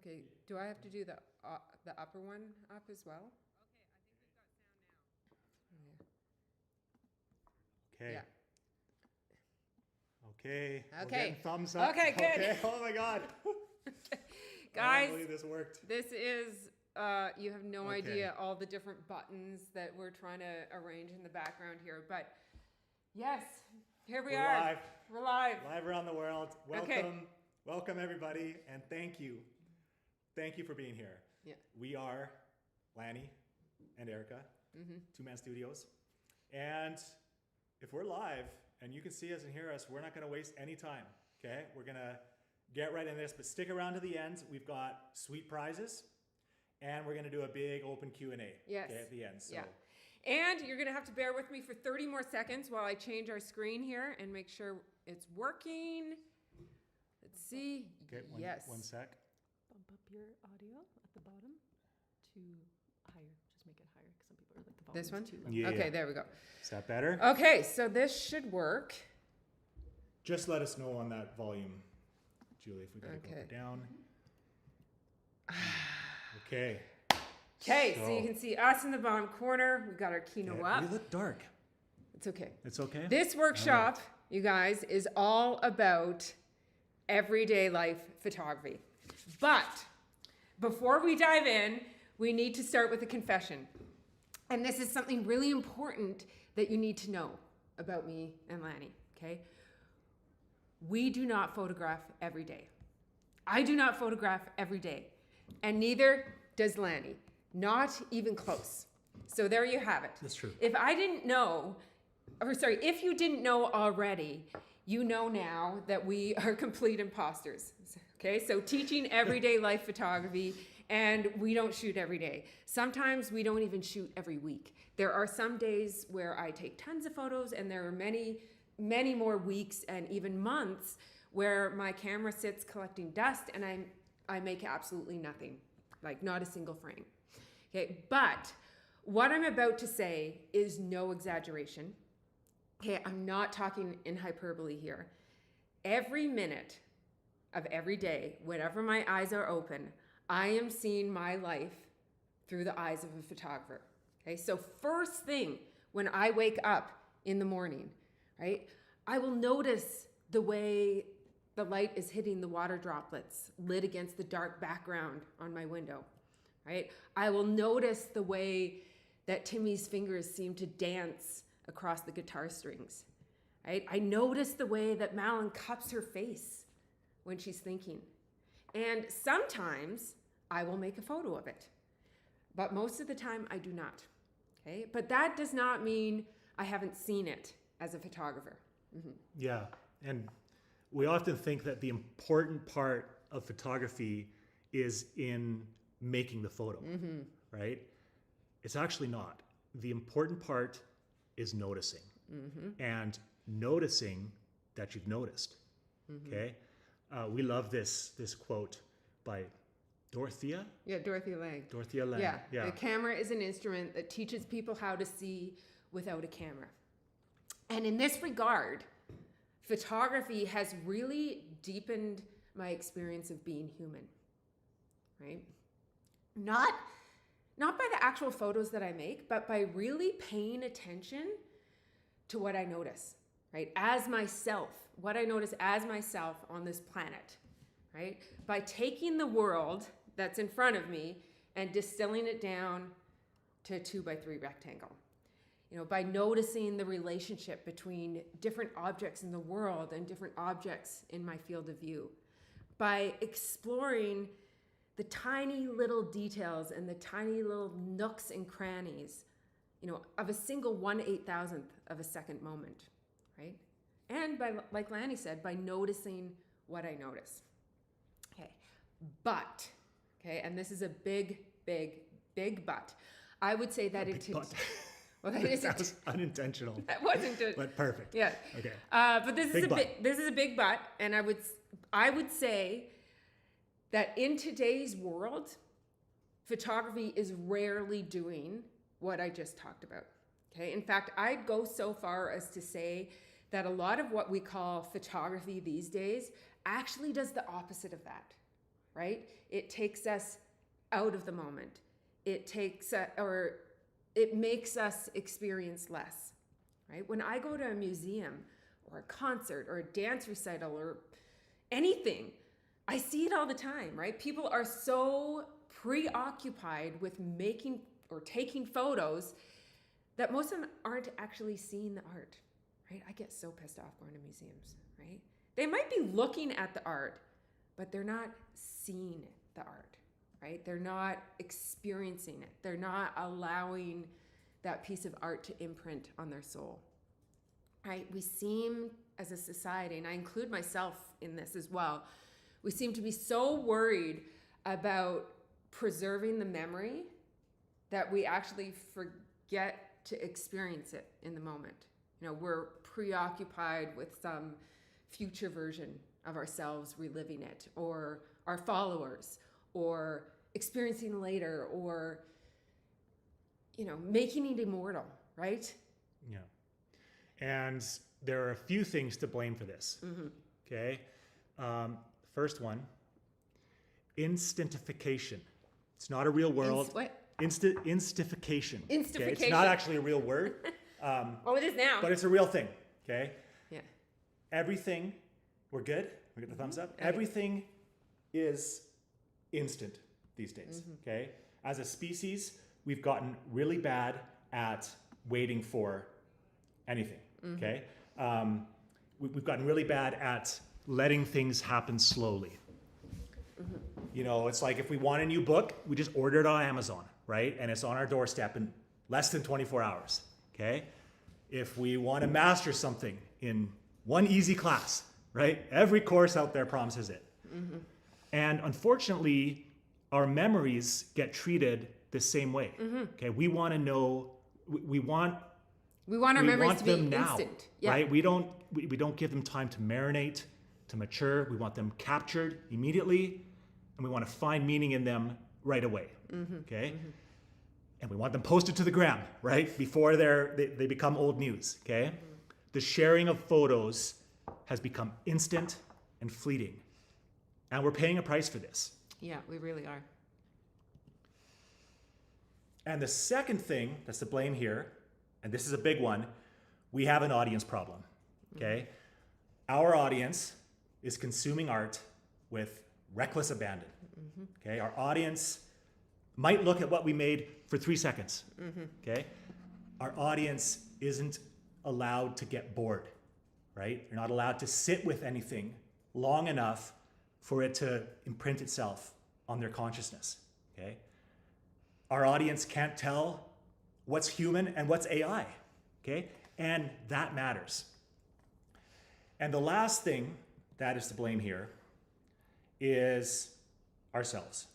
Okay, do I have to do the upper one up as well? Okay. Yeah. Okay. We're Okay. getting thumbs up. Okay, good. Okay. Oh my God. I Guys, can't believe this worked. this is, you have no Okay. idea all the different buttons that we're trying to arrange in the background here. But yes, here we We're are. live. We're live. Live around the world. Welcome. Okay. Welcome everybody. And thank you. Thank you for being here. Yeah. We are Lanny and Erica, Two Man Studios. And if we're live and you can see us and hear us, we're not going to waste any time. Okay. We're going to get right into this, but stick around to the end. We've got sweet prizes and we're going to do a big open Q&A. Yes. Okay, at the end. So. Yeah. And you're going to have to bear with me for 30 more seconds while I change our screen here and make sure it's working. Let's see. Okay. Yes. One sec. Bump up your audio at the bottom to higher. Just make it higher because some people are like the volume This one? too low. Yeah. Okay, there we go. Is that better? Okay, so this should work. Just let us know on that volume, Julie, if we got to go Okay. up or down. Okay. Okay, so you can see us in the bottom corner. We've got our Kino Okay, up. we look dark. It's okay. It's okay? This workshop, you guys, is all about everyday life photography. But before we dive in, we need to start with a confession. And this is something really important that you need to know about me and Lanny, okay? We do not photograph every day. I do not photograph every day. And neither does Lanny. Not even close. So there you have it. That's true. If I didn't know, if you didn't know already, you know now that we are complete imposters. Okay, so teaching everyday life photography, and we don't shoot every day. Sometimes we don't even shoot every week. There are some days where I take tons of photos, and there are many, many more weeks and even months where my camera sits collecting dust and I make absolutely nothing, like not a single frame. Okay, but what I'm about to say is no exaggeration. Okay, I'm not talking in hyperbole here. Every minute of every day, whenever my eyes are open, I am seeing my life through the eyes of a photographer. Okay, so first thing when I wake up in the morning, right, I will notice the way the light is hitting the water droplets lit against the dark background on my window, right? I will notice the way that Timmy's fingers seem to dance across the guitar strings, right? I notice the way that Malin cups her face when she's thinking. And sometimes I will make a photo of it, but most of the time I do not, okay? But that does not mean I haven't seen it as a photographer. Yeah. And we often think that the important part of photography is in making the photo, right? It's actually not. The important part is noticing and noticing that you've noticed. Okay. We love this quote by Dorothea. Yeah, Dorothy Lang. Dorothea Lange. Yeah, the camera is an instrument that teaches people how to see without a camera. And in this regard, photography has really deepened my experience of being human, right? Not by the actual photos that I make, but by really paying attention to what I notice, right? As myself, what I notice as myself on this planet, right? By taking the world that's in front of me and distilling it down to a 2x3 rectangle. You know, by noticing the relationship between different objects in the world and different objects in my field of view. By exploring the tiny little details and the tiny little nooks and crannies, you know, of a single 1/8,000th of a second moment, right? And by, like Lanny said, by noticing what I notice. Okay, but, okay, and this is a big, big, big but. I would say that well, that That was unintentional. That wasn't it. But perfect. Yeah. Okay. But this Big is this is a big but, and I would say that in today's world, photography is rarely doing what I just talked about. Okay. In fact, I'd go so far as to say that a lot of what we call photography these days actually does the opposite of that. right? It takes us out of the moment. It makes us experience less, right? When I go to a museum or a concert or a dance recital or anything, I see it all the time, right? People are so preoccupied with making or taking photos that most of them aren't actually seeing the art, right? I get so pissed off going to museums, right? They might be looking at the art, but they're not seeing the art, right? They're not experiencing it. They're not allowing that piece of art to imprint on their soul, right? We seem as a society, and I include myself in this as well, we seem to be so worried about preserving the memory that we actually forget to experience it in the moment. You know, we're preoccupied with some future version of ourselves reliving it, or our followers, or experiencing later, or, you know, making it immortal, right? Yeah. And there are a few things to blame for this. Okay. First one, instantification. It's not a real world. What? Instification. Okay? It's Instification. not actually a real word. Oh, it is now. But it's a real thing. Okay. Yeah. Everything, we're good? We get the thumbs up? Everything is instant these days. Okay. As a species, we've gotten really bad at waiting for anything. Okay. We've gotten really bad at letting things happen slowly. You know, it's like if we want a new book, we just order it on Amazon, right? And it's on our doorstep in less than 24 hours, okay? If we want to master something in one easy class, right? Every course out there promises it. And unfortunately, our memories get treated the same way, okay? We want to know, we want our memories to be them now, instant. Yeah. right? We don't give them time to marinate, to mature. We want them captured immediately, and we want to find meaning in them right away. Okay, and we want them posted to the gram right before they become old news. Okay, the sharing of photos has become instant and fleeting, and we're paying a price for this. Yeah, we really are. And the second thing that's to blame here, and this is a big one, we have an audience problem. Okay, our audience is consuming art with reckless abandon. Okay, our audience might look at what we made for 3 seconds. Okay, our audience isn't allowed to get bored, right? They're not allowed to sit with anything long enough for it to imprint itself on their consciousness. Okay, our audience can't tell what's human and what's AI. Okay, and that matters. And the last thing that is to blame here is ourselves.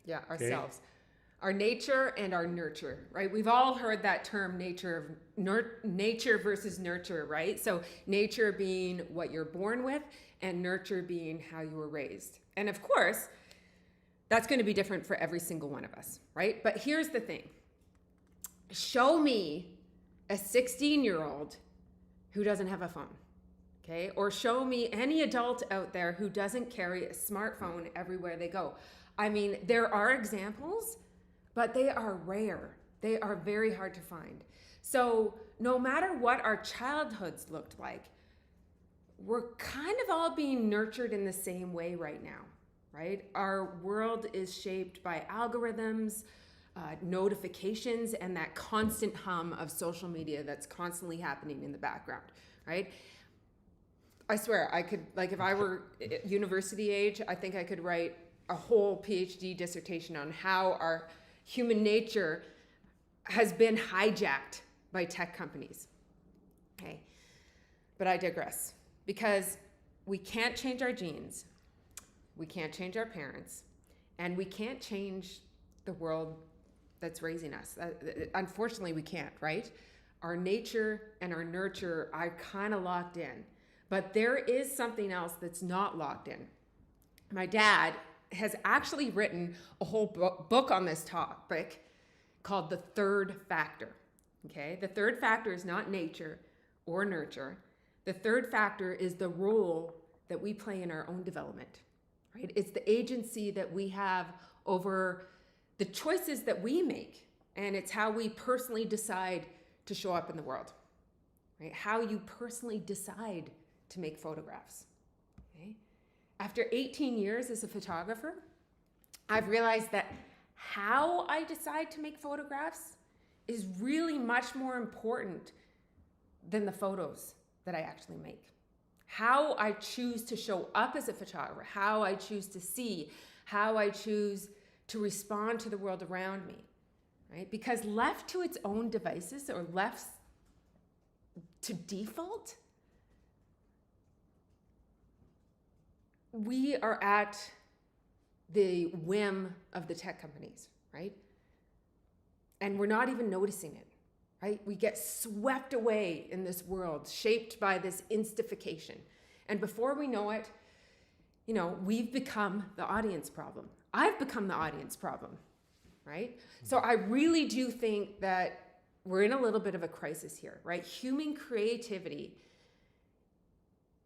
Yeah, ourselves. Our nature and our nurture, right? We've all heard that term nature versus nurture, right? So nature being what you're born with and nurture being how you were raised. And of course, that's going to be different for every single one of us, right? But here's the thing. Show me a 16-year-old who doesn't have a phone. Okay, or show me any adult out there who doesn't carry a smartphone everywhere they go. I mean, there are examples, but they are rare. They are very hard to find. So no matter what our childhoods looked like, we're kind of all being nurtured in the same way right now, right? Our world is shaped by algorithms, notifications, and that constant hum of social media that's constantly happening in the background, right? I swear, I could, like, if I were university age, I think I could write a whole PhD dissertation on how our human nature has been hijacked by tech companies. Okay, but I digress, because we can't change our genes, we can't change our parents, and we can't change the world that's raising us. Unfortunately, we can't, right? Our nature and our nurture are kind of locked in. But there is something else that's not locked in. My dad has actually written a whole book on this topic called The Third Factor. Okay, the third factor is not nature or nurture. The third factor is the role that we play in our own development, right? It's the agency that we have over the choices that we make, and it's how we personally decide to show up in the world, right? How you personally decide to make photographs, okay? After 18 years as a photographer, I've realized that how I decide to make photographs is really much more important than the photos that I actually make. How I choose to show up as a photographer, how I choose to see, how I choose to respond to the world around me, right? Because left to its own devices or left to default, we are at the whim of the tech companies, right? And we're not even noticing it, right? We get swept away in this world shaped by this instification. And before we know it, you know, we've become the audience problem. I've become the audience problem, right? So I really do think that we're in a little bit of a crisis here, right? Human creativity,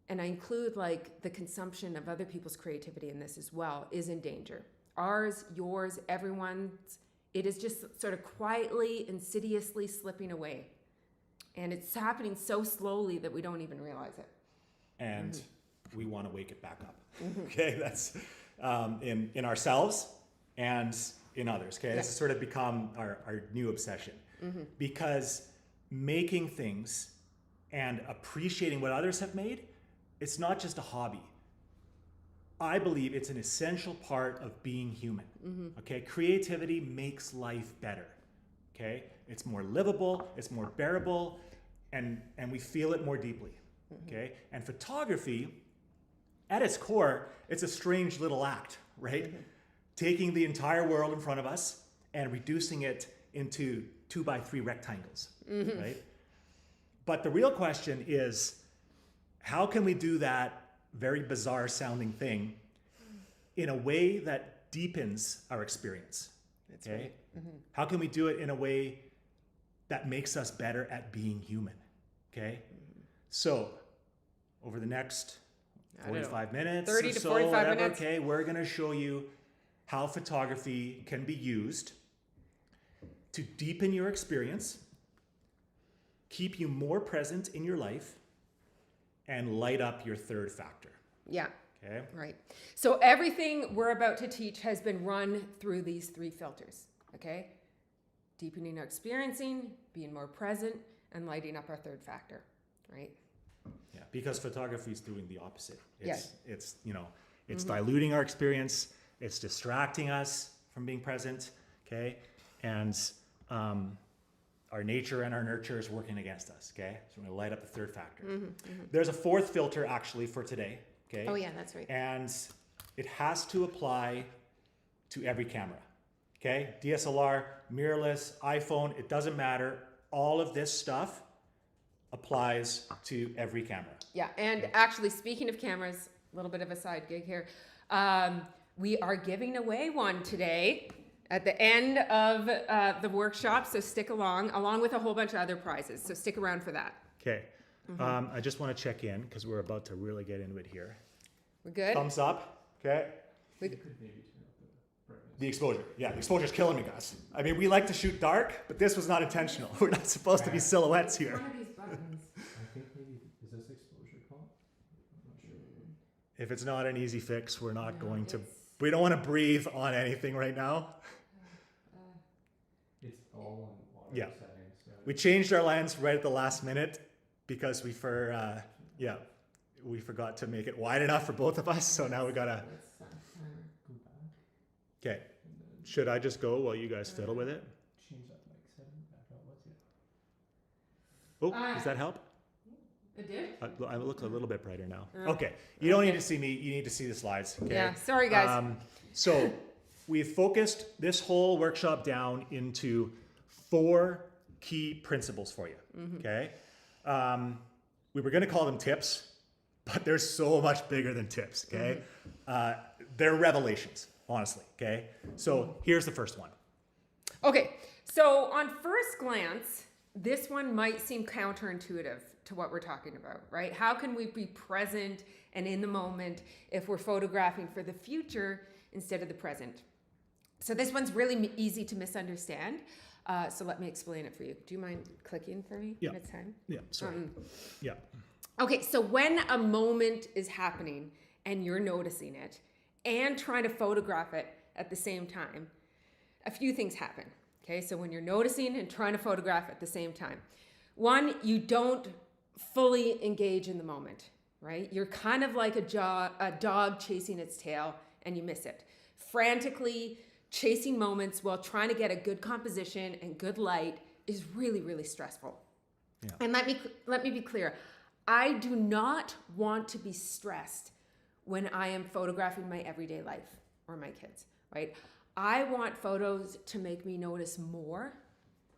and I include like the consumption of other people's creativity in this as well, is in danger. Ours, yours, everyone's. It is just sort of quietly, insidiously slipping away. And it's happening so slowly that we don't even realize it. And we want to wake it back up. Okay, that's in ourselves and in others. Okay, this has sort of become our new obsession. Because making things and appreciating what others have made, it's not just a hobby. I believe it's an essential part of being human. Okay, creativity makes life better. Okay, it's more livable, it's more bearable, and we feel it more deeply. Okay, and photography, at its core, it's a strange little act, right? Taking the entire world in front of us and reducing it into 2x3 rectangles, right? But the real question is, how can we do that very bizarre sounding thing in a way that deepens our experience? That's okay? right. How can we do it in a way that makes us better at being human? Okay? So, over the next 45 minutes, 30 or to so, 45 whatever, minutes. okay, we're going to show you how photography can be used to deepen your experience, keep you more present in your life, and light up your third factor. Yeah. Okay? Right. So everything we're about to teach has been run through these three filters, okay? Deepening our experiencing, being more present, and lighting up our third factor, right? Yeah, because photography is doing the opposite. Yes. It's it's diluting our experience. It's distracting us from being present. Okay, and our nature and our nurture is working against us. Okay, so we're going to light up the third factor. There's a fourth filter actually for today. Okay. Oh yeah, that's right. And it has to apply to every camera. Okay, DSLR, mirrorless, iPhone, it doesn't matter. All of this stuff applies to every camera. Yeah, and actually, speaking of cameras, a little bit of a side gig here. We are giving away one today at the end of the workshop, so stick along with a whole bunch of other prizes. So stick around for that. Okay. I just want to check in because we're about to really get into it here. We're good? Thumbs up. Okay. The exposure. Yeah, the exposure's killing me, guys. I mean, we like to shoot dark, but this was not intentional. We're not supposed to be silhouettes here. One of these buttons. I think maybe, is this exposure caught? I'm not sure. If it's not an easy fix, we're not No, going to. it's- We don't want to breathe on anything right now. It's all on auto Yeah. settings. So We changed our lens right at the last minute because we forgot to make it wide enough for both of us. So now we gotta. go back Okay. Should I just go while you guys fiddle with it? change that mic setting back out. Let's see. Oh, does that help? It did? I look a little bit brighter now. Oh. Okay. You don't need to see me. You need to see the slides. Okay? Yeah, sorry guys. So we've focused this whole workshop down into 4 key principles for you. Okay. We were going to call them tips, but they're so much bigger than tips. Okay. They're revelations, honestly. Okay. So here's the first one. Okay, so on first glance, this one might seem counterintuitive to what we're talking about, right? How can we be present and in the moment if we're photographing for the future instead of the present? So this one's really easy to misunderstand. So let me explain it for you. Do you mind clicking for me Yeah. when it's time? Yeah, sorry. Yeah. Okay, so when a moment is happening and you're noticing it and trying to photograph it at the same time, a few things happen. Okay, so when you're noticing and trying to photograph at the same time, one, you don't fully engage in the moment, right? You're kind of like a dog chasing its tail and you miss it. Frantically chasing moments while trying to get a good composition and good light is really, really stressful. Yeah. And let me be clear. I do not want to be stressed when I am photographing my everyday life or my kids, right? I want photos to make me notice more,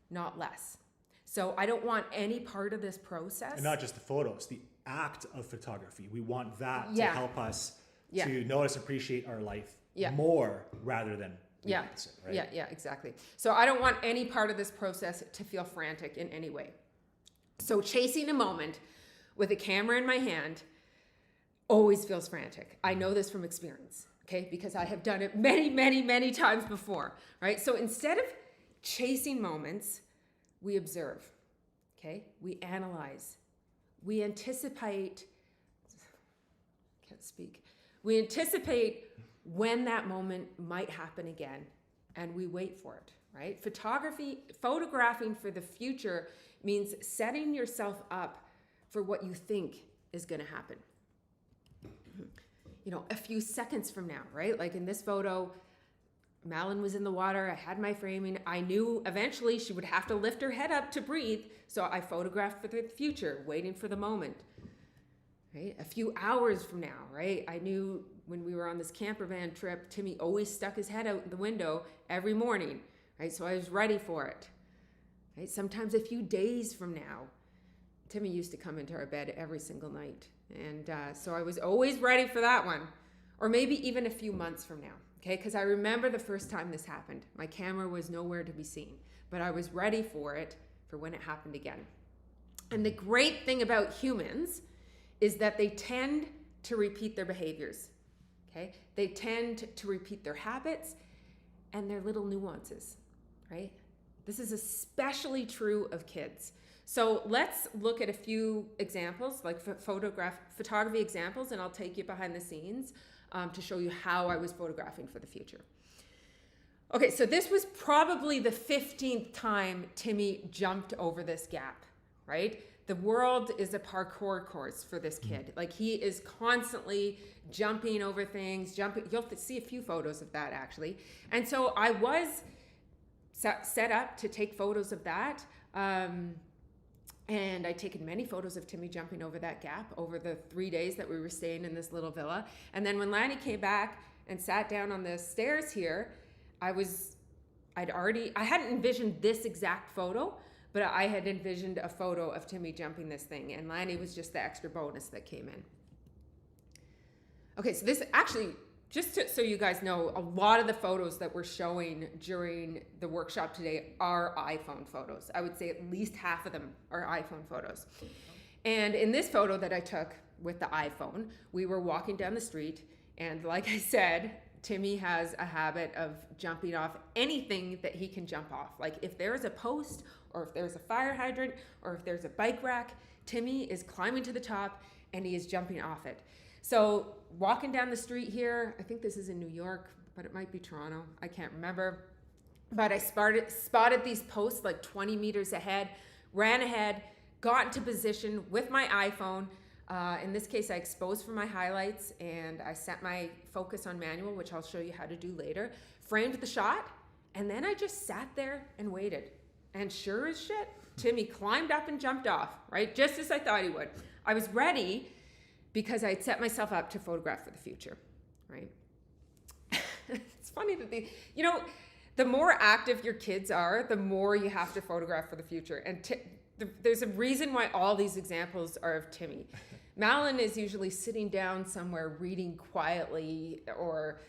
not less. So I don't want any part of this process. And not just the photos, the act of photography. We want that to Yeah. help us Yeah. to notice, appreciate our life Yeah. more rather than the Yeah. opposite, right? Yeah, exactly. So I don't want any part of this process to feel frantic in any way. So chasing a moment with a camera in my hand always feels frantic. I know this from experience, okay? Because I have done it many, many, many times before, right? So instead of chasing moments, we observe, okay? We analyze. We anticipate, can't speak. We anticipate when that moment might happen again, and we wait for it, right? Photographing for the future means setting yourself up for what you think is going to happen. You know, a few seconds from now, right? Like in this photo, Malin was in the water. I had my framing. I knew eventually she would have to lift her head up to breathe. So I photographed for the future, waiting for the moment, right? A few hours from now, right? I knew when we were on this camper van trip, Timmy always stuck his head out the window every morning, right? So I was ready for it, right? Sometimes a few days from now, Timmy used to come into our bed every single night. And so I was always ready for that one. Or maybe even a few months from now, okay? Because I remember the first time this happened. My camera was nowhere to be seen, but I was ready for it for when it happened again. And the great thing about humans is that they tend to repeat their behaviors, okay? They tend to repeat their habits and their little nuances, right? This is especially true of kids. So let's look at a few examples, like photography examples, and I'll take you behind the scenes to show you how I was photographing for the future. Okay, so this was probably the 15th time Timmy jumped over this gap, right? The world is a parkour course for this kid. Like he is constantly jumping over things, jumping. You'll see a few photos of that actually. And so I was set up to take photos of that. And I'd taken many photos of Timmy jumping over that gap over the 3 days that we were staying in this little villa. And then when Lanny came back and sat down on the stairs here, I hadn't envisioned this exact photo, but I had envisioned a photo of Timmy jumping this thing. And Lanny was just the extra bonus that came in. Okay, so this actually, so you guys know, a lot of the photos that we're showing during the workshop today are iPhone photos. I would say at least half of them are iPhone photos. And in this photo that I took with the iPhone, we were walking down the street, and like I said, Timmy has a habit of jumping off anything that he can jump off. Like if there's a post, or if there's a fire hydrant, or if there's a bike rack, Timmy is climbing to the top and he is jumping off it. So walking down the street here, I think this is in New York, but it might be Toronto. I can't remember. But I spotted these posts like 20 meters ahead, ran ahead, got into position with my iPhone. In this case, I exposed for my highlights and I set my focus on manual, which I'll show you how to do later, framed the shot, and then I just sat there and waited. And sure as shit, Timmy climbed up and jumped off, right? Just as I thought he would. I was ready because I'd set myself up to photograph for the future, right? It's funny that the more active your kids are, the more you have to photograph for the future. And there's a reason why all these examples are of Timmy. Malin is usually sitting down somewhere reading quietly or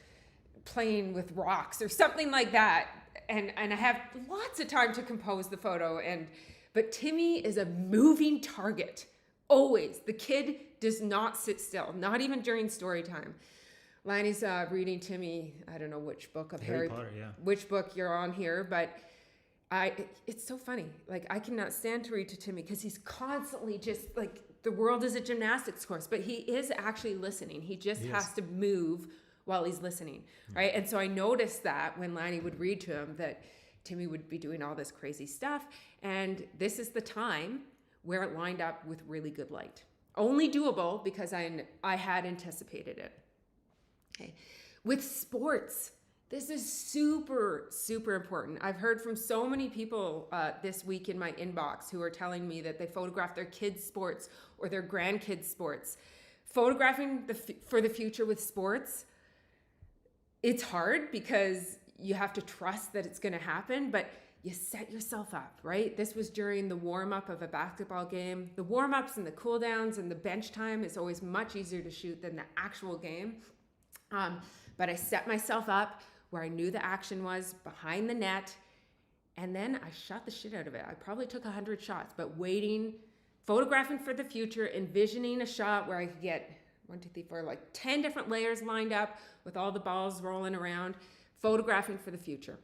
playing with rocks or something like that. And I have lots of time to compose the photo. But Timmy is a moving target. Always. The kid does not sit still, not even during story time. Lanny's reading Timmy, I don't know which book of Harry Potter, yeah. which book you're on here, but it's so funny. Like, I cannot stand to read to Timmy because he's constantly just like, the world is a gymnastics course, but he is actually listening. He just has to move while he's listening, right? And so I noticed that when Lanny would read to him that Timmy would be doing all this crazy stuff, and this is the time where it lined up with really good light. Only doable because I had anticipated it. Okay. With sports, this is super, super important. I've heard from so many people this week in my inbox who are telling me that they photograph their kids' sports or their grandkids' sports. Photographing for the future with sports, it's hard because you have to trust that it's going to happen, but you set yourself up, right? This was during the warm-up of a basketball game. The warm-ups and the cool-downs and the bench time is always much easier to shoot than the actual game. But I set myself up where I knew the action was behind the net, and then I shot the shit out of it. I probably took 100 shots, but waiting, photographing for the future, envisioning a shot where I could get 1, 2, 3, 4, like 10 different layers lined up with all the balls rolling around, photographing for the future.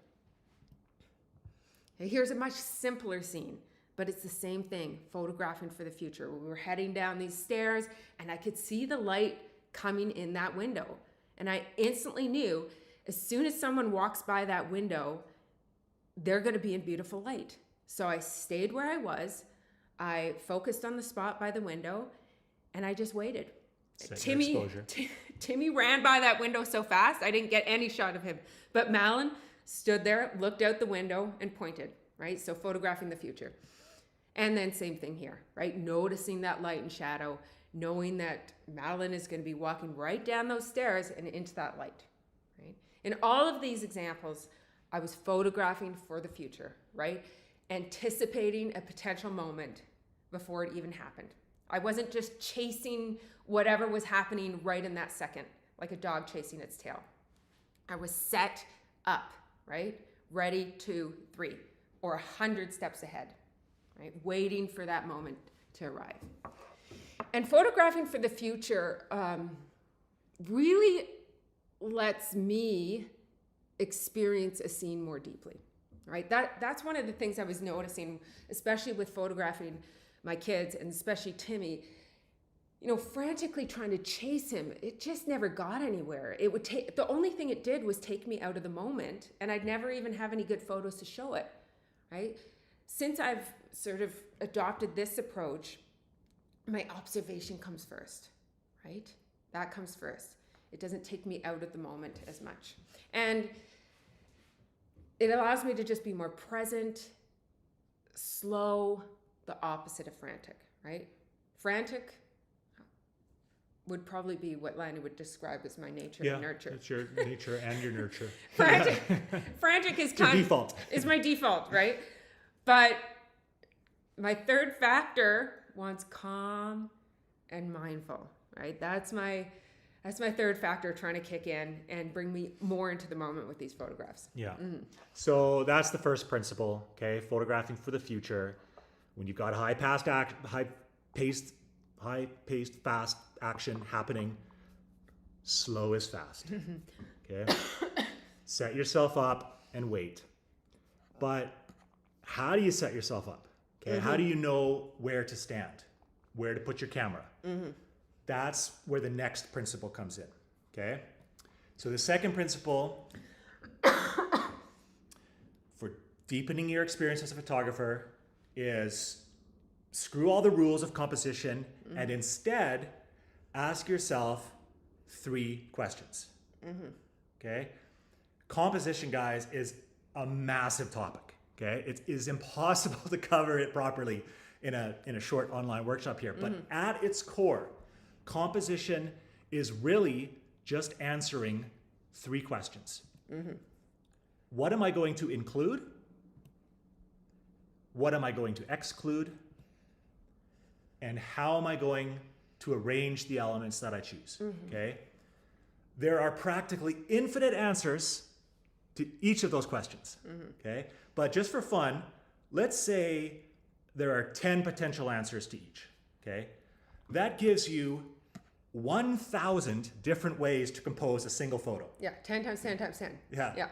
Now, here's a much simpler scene, but it's the same thing, photographing for the future. We were heading down these stairs, and I could see the light coming in that window. And I instantly knew as soon as someone walks by that window, they're going to be in beautiful light. So I stayed where I was. I focused on the spot by the window, and I just waited. Timmy ran by that window so fast, I didn't get any shot of him. But Malin stood there, looked out the window, and pointed, right? So photographing the future. And then same thing here, right? Noticing that light and shadow, knowing that Madeline is going to be walking right down those stairs and into that light, right? In all of these examples, I was photographing for the future, right? Anticipating a potential moment before it even happened. I wasn't just chasing whatever was happening right in that second, like a dog chasing its tail. I was set up, right? Ready, 2, 3, or 100 steps ahead, right? Waiting for that moment to arrive. And photographing for the future really lets me experience a scene more deeply, right? That's one of the things I was noticing, especially with photographing my kids and especially Timmy. You know, frantically trying to chase him, it just never got anywhere. It would take, the only thing it did was take me out of the moment, and I'd never even have any good photos to show it, right? Since I've sort of adopted this approach, my observation comes first, right? That comes first. It doesn't take me out of the moment as much. And it allows me to just be more present, slow, the opposite of frantic, right? Frantic would probably be what Lanny would describe as my nature and nurture. It's your nature and your nurture. Frantic is your default. Is my default, right? But my third factor wants calm and mindful, right? That's my third factor trying to kick in and bring me more into the moment with these photographs. Yeah. Mm-hmm. So that's the first principle, okay? Photographing for the future. When you've got high-paced, fast action happening, slow is fast, okay? Set yourself up and wait. But how do you set yourself up? Okay, how do you know where to stand, where to put your camera? That's where the next principle comes in, okay? So the second principle for deepening your experience as a photographer is screw all the rules of composition and instead ask yourself 3 questions, okay? Composition, guys, is a massive topic, okay? It is impossible to cover it properly in a short online workshop here, but at its core, composition is really just answering 3 questions. What am I going to include? What am I going to exclude? And how am I going to arrange the elements that I choose, okay? There are practically infinite answers to each of those questions, okay? But just for fun, let's say there are 10 potential answers to each, okay? That gives you 1,000 different ways to compose a single photo. Yeah, 10 times 10 times 10. Yeah. Yeah.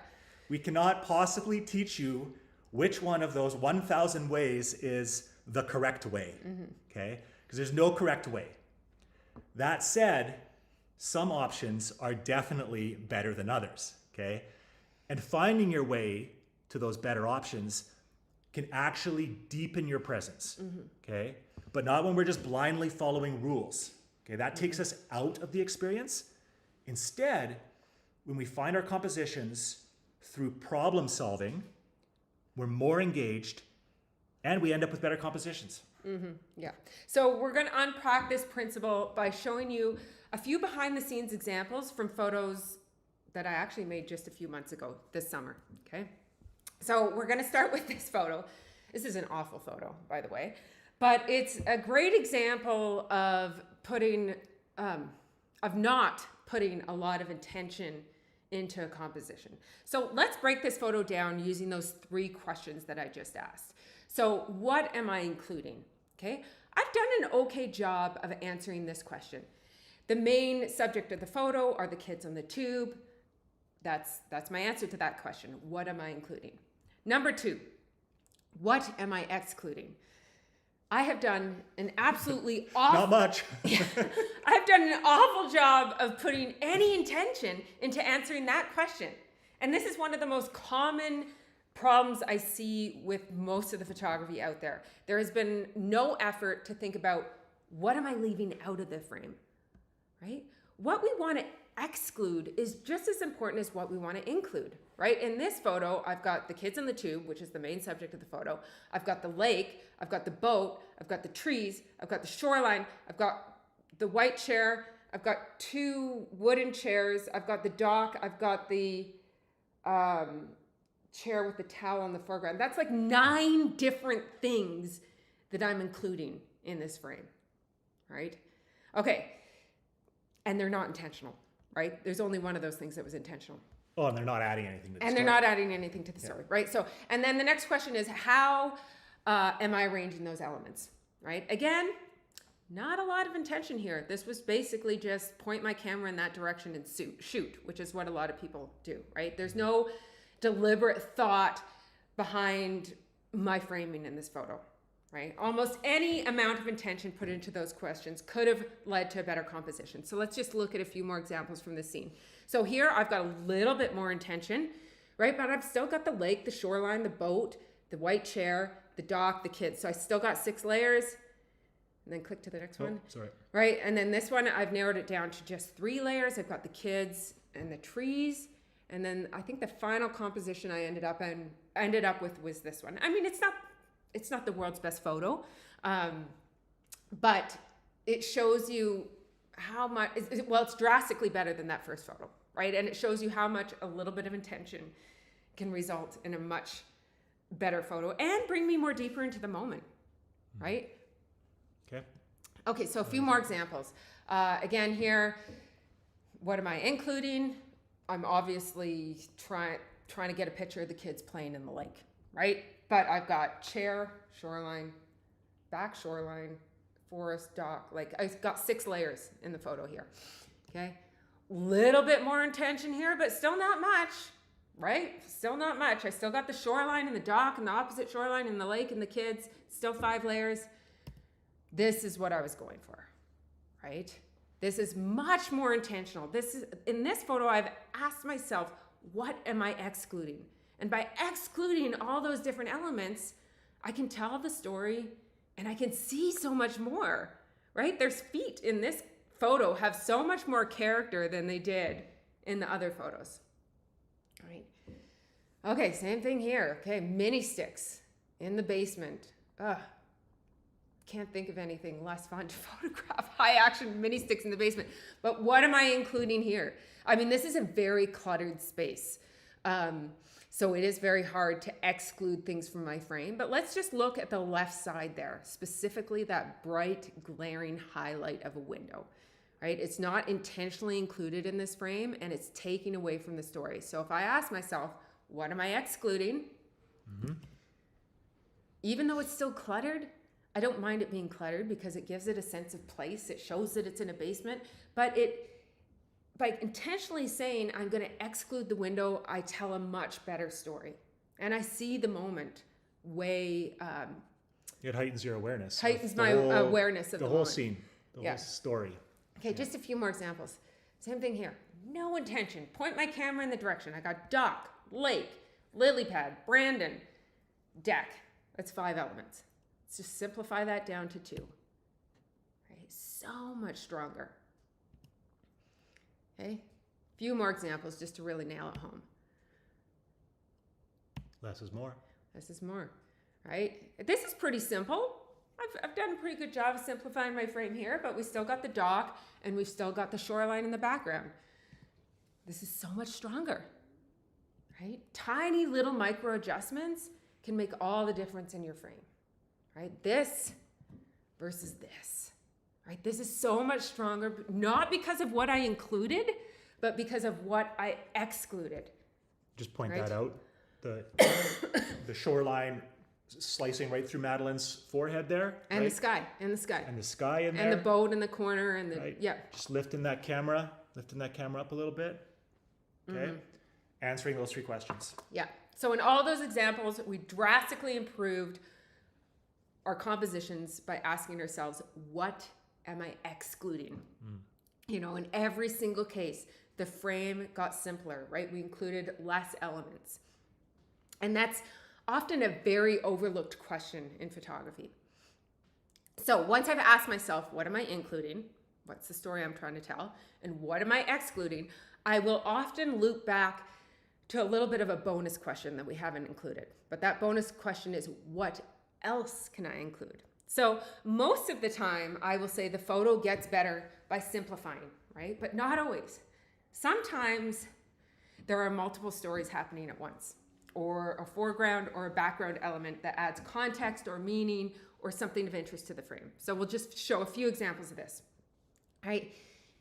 We cannot possibly teach you which one of those 1,000 ways is the correct way, okay? Because there's no correct way. That said, some options are definitely better than others, okay? And finding your way to those better options can actually deepen your presence, okay? But not when we're just blindly following rules, okay? That takes us out of the experience. Instead, when we find our compositions through problem solving, we're more engaged and we end up with better compositions. Yeah. So we're going to unpack this principle by showing you a few behind the scenes examples from photos that I actually made just a few months ago this summer. Okay. So we're going to start with this photo. This is an awful photo, by the way, but it's a great example of not putting a lot of intention into a composition. So let's break this photo down using those 3 questions that I just asked. So what am I including? Okay, I've done an okay job of answering this question. The main subject of the photo are the kids on the tube. That's my answer to that question. What am I including? Number 2, what am I excluding? I have done an absolutely awful... Not much. I've done an awful job of putting any intention into answering that question. And this is one of the most common problems I see with most of the photography out there. There has been no effort to think about, what am I leaving out of the frame, right? What we want to exclude is just as important as what we want to include, right? In this photo, I've got the kids on the tube, which is the main subject of the photo. I've got the lake, I've got the boat, I've got the trees, I've got the shoreline, I've got the white chair, I've got 2 wooden chairs, I've got the dock, I've got the chair with the towel in the foreground. That's like 9 different things that I'm including in this frame, right? Okay, and they're not intentional, right? There's only one of those things that was intentional. Oh, and they're not adding anything to the And story. they're not adding anything to the story, right? So, and then the next question is, how am I arranging those elements, right? Again, not a lot of intention here. This was basically just point my camera in that direction and shoot, which is what a lot of people do, right? There's no deliberate thought behind my framing in this photo, right? Almost any amount of intention put into those questions could have led to a better composition. So let's just look at a few more examples from this scene. So here I've got a little bit more intention, right? But I've still got the lake, the shoreline, the boat, the white chair, the dock, the kids. So I still got 6 layers. And then click to the next one. Sorry. Right, and then this one, I've narrowed it down to just 3 layers. I've got the kids and the trees. And then I think the final composition I ended up with was this one. I mean, it's not the world's best photo, but it shows you how much, well, it's drastically better than that first photo, right? And it shows you how much a little bit of intention can result in a much better photo and bring me more deeper into the moment, right? Okay. Okay, so a few more examples. Again here, what am I including? I'm obviously trying to get a picture of the kids playing in the lake, right? But I've got chair, shoreline, back shoreline, forest, dock. Like I've got 6 layers in the photo here, okay? Little bit more intention here, but still not much, right? Still not much. I still got the shoreline and the dock and the opposite shoreline and the lake and the kids, still 5 layers. This is what I was going for, right? This is much more intentional. In this photo, I've asked myself, what am I excluding? And by excluding all those different elements, I can tell the story and I can see so much more, right? Their feet in this photo have so much more character than they did in the other photos, right? Okay, same thing here. Okay, mini sticks in the basement. Ugh. Can't think of anything less fun to photograph. High action mini sticks in the basement. But what am I including here? I mean, this is a very cluttered space. So it is very hard to exclude things from my frame. But let's just look at the left side there, specifically that bright, glaring highlight of a window, right? It's not intentionally included in this frame and it's taking away from the story. So if I ask myself, what am I excluding? Even though it's still cluttered, I don't mind it being cluttered because it gives it a sense of place. It shows that it's in a basement, but by intentionally saying I'm going to exclude the window, I tell a much better story. And I see the moment way, It heightens your awareness. of heightens the my whole- awareness of the the whole moment. scene, the Yeah. whole story. Okay, just a few more examples. Same thing here. No intention. Point my camera in the direction. I got dock, lake, lily pad, Brandon, deck. That's 5 elements. Let's just simplify that down to 2. Right? So much stronger. Okay, few more examples just to really nail it home. Less is more. This is more, right? This is pretty simple. I've done a pretty good job of simplifying my frame here, but we still got the dock and we've still got the shoreline in the background. This is so much stronger, right? Tiny little micro adjustments can make all the difference in your frame, right? This versus this, right? This is so much stronger, not because of what I included, but because of what I excluded. Just point Right. that out. The shoreline slicing right through Madeline's forehead there. And right? the sky, and the sky. And the sky in And there. the boat in the corner, and the, Right. yeah. Just lifting that camera up a little bit. Okay. Mm-hmm. Answering those 3 questions. Yeah. So in all those examples, we drastically improved our compositions by asking ourselves, what am I excluding? You know, in every single case, the frame got simpler, right? We included less elements. And that's often a very overlooked question in photography. So once I've asked myself, what am I including? What's the story I'm trying to tell? And what am I excluding? I will often loop back to a little bit of a bonus question that we haven't included. But that bonus question is, what else can I include? So most of the time, I will say the photo gets better by simplifying, right? But not always. Sometimes there are multiple stories happening at once, or a foreground or a background element that adds context or meaning or something of interest to the frame. So we'll just show a few examples of this. Right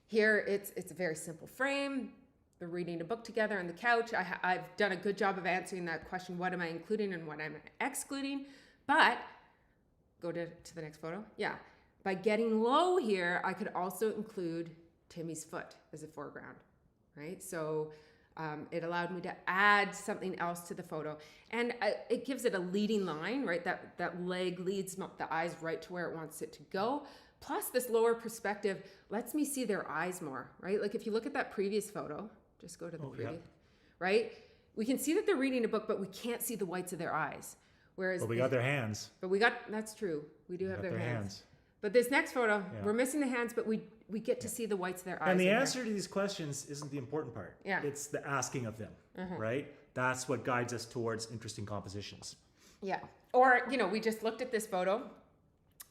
here, it's a very simple frame. They're reading a book together on the couch. I've done a good job of answering that question, what am I including and what am I excluding? But, go to the next photo. Yeah, by getting low here, I could also include Timmy's foot as a foreground, right? So it allowed me to add something else to the photo. And it gives it a leading line, right? That leg leads the eyes right to where it wants it to go. Plus this lower perspective lets me see their eyes more, right? Like if you look at that previous photo, just go to the previous, right? We can see that they're reading a book, but we can't see the whites of their eyes. Whereas But we got their hands. that's true. We do have Got their hands. But this next photo, Yeah. we're missing the hands, but we get to see the whites of their eyes. And the in there. answer to these questions isn't the important part. Yeah. It's the asking of them, right? That's what guides us towards interesting compositions. Yeah. Or, you know, we just looked at this photo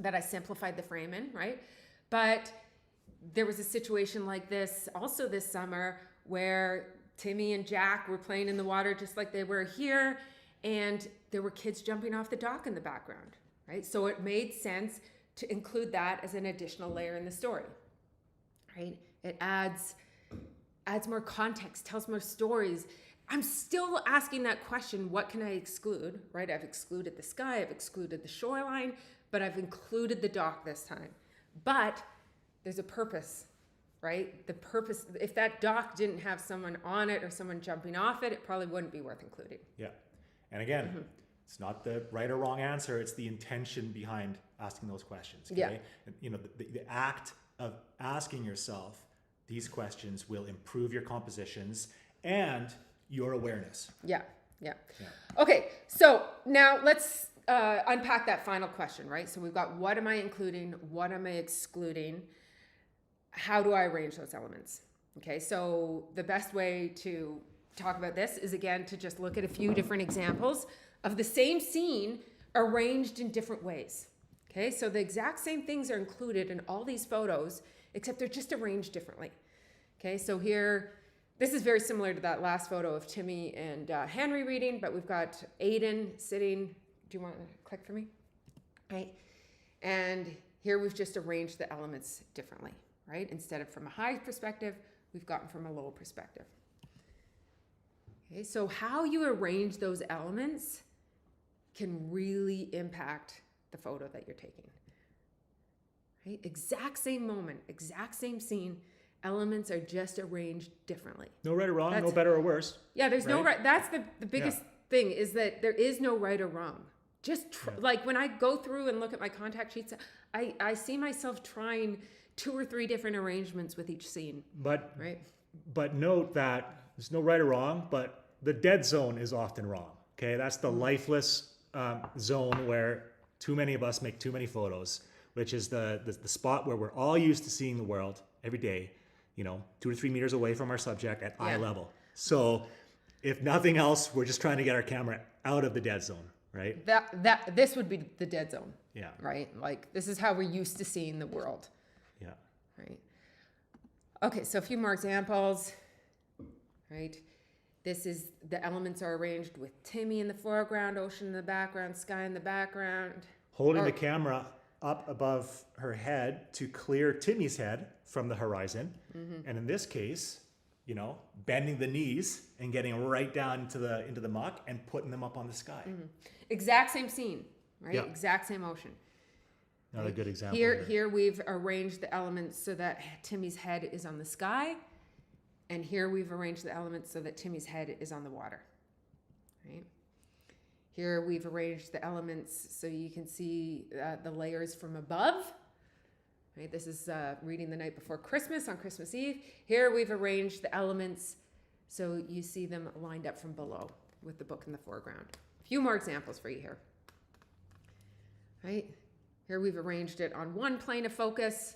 that I simplified the frame in, right? But there was a situation like this also this summer where Timmy and Jack were playing in the water just like they were here, and there were kids jumping off the dock in the background, right? So it made sense to include that as an additional layer in the story, right? It adds more context, tells more stories. I'm still asking that question, what can I exclude, right? I've excluded the sky, I've excluded the shoreline, but I've included the dock this time. But there's a purpose, right? The purpose, if that dock didn't have someone on it or someone jumping off it, it probably wouldn't be worth including. Yeah. And again, it's not the right or wrong answer. It's the intention behind asking those questions. Okay? Yeah. You know, the act of asking yourself these questions will improve your compositions and your awareness. Yeah, yeah. Yeah. Okay, so now let's unpack that final question, right? So we've got what am I including? What am I excluding? How do I arrange those elements? Okay, so the best way to talk about this is again to just look at a few different examples of the same scene arranged in different ways. Okay, so the exact same things are included in all these photos, except they're just arranged differently. Okay, so here, this is very similar to that last photo of Timmy and Henry reading, but we've got Aiden sitting. Do you want to click for me? Right, and here we've just arranged the elements differently, right? Instead of from a high perspective, we've gotten from a low perspective. Okay, so how you arrange those elements can really impact the photo that you're taking. Right? Exact same moment, exact same scene. Elements are just arranged differently. No right or wrong, no That's- better or worse. Yeah, there's no Right? right. That's the biggest thing is that there is no right or wrong. Just like when I go through and look at my contact sheets, I see myself trying 2 or 3 different arrangements with each scene, But right? but note that there's no right or wrong, but the dead zone is often wrong. Okay, that's the lifeless zone where too many of us make too many photos, which is the spot where we're all used to seeing the world every day, 2 to 3 meters away from our subject at eye Yeah. level. So if nothing else, we're just trying to get our camera out of the dead zone, right? This would be the dead zone, Yeah, right? Like this is how we're used to seeing the world, yeah. right? Okay, so a few more examples, right? This is the elements are arranged with Timmy in the foreground, ocean in the background, sky in the background. Holding Or- the camera up above her head to clear Timmy's head from the horizon. And in this case, bending the knees and getting right down into the muck and putting them up on the sky. Exact same scene, right? Yeah. Exact same ocean. Another good example. Here we've arranged the elements so that Timmy's head is on the sky, and here we've arranged the elements so that Timmy's head is on the water, right? Here we've arranged the elements so you can see the layers from above, right? This is reading the night before Christmas on Christmas Eve. Here we've arranged the elements so you see them lined up from below with the book in the foreground. A few more examples for you here, right? Here we've arranged it on 1 plane of focus,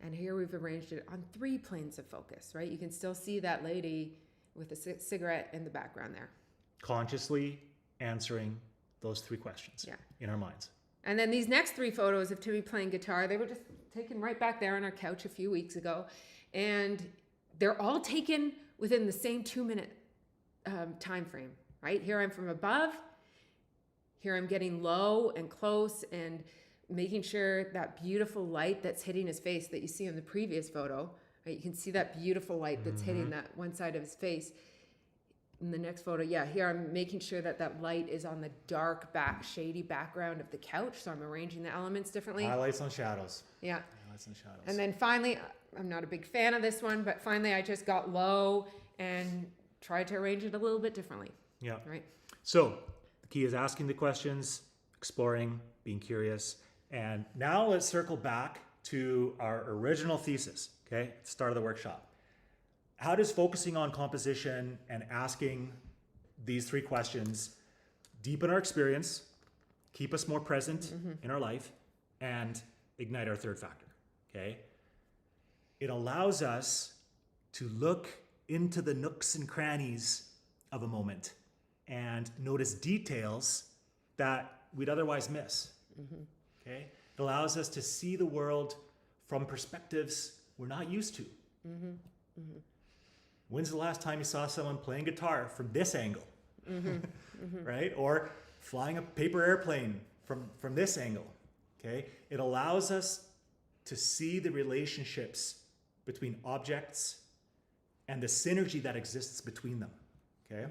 and here we've arranged it on 3 planes of focus, right? You can still see that lady with a cigarette in the background there. Consciously answering those 3 questions Yeah. in our minds. And then these next 3 photos of Timmy playing guitar, they were just taken right back there on our couch a few weeks ago. And they're all taken within the same 2-minute time frame, right? Here I'm from above. Here I'm getting low and close and making sure that beautiful light that's hitting his face that you see in the previous photo, right? You can see that beautiful light that's hitting that one side of his face. In the next photo, here I'm making sure that that light is on the dark shady background of the couch. So I'm arranging the elements differently. Highlights on shadows. Yeah. Highlights on shadows. And then finally, I'm not a big fan of this one, but finally I just got low and tried to arrange it a little bit differently, yeah. right? So the key is asking the questions, exploring, being curious. And now let's circle back to our original thesis, okay? At the start of the workshop. How does focusing on composition and asking these 3 questions deepen our experience, keep us more present in our life, and ignite our 3rd factor, okay? It allows us to look into the nooks and crannies of a moment and notice details that we'd otherwise miss. Okay? It allows us to see the world from perspectives we're not used to. When's the last time you saw someone playing guitar from this angle? Right? Or flying a paper airplane from this angle. Okay? It allows us to see the relationships between objects and the synergy that exists between them. Okay?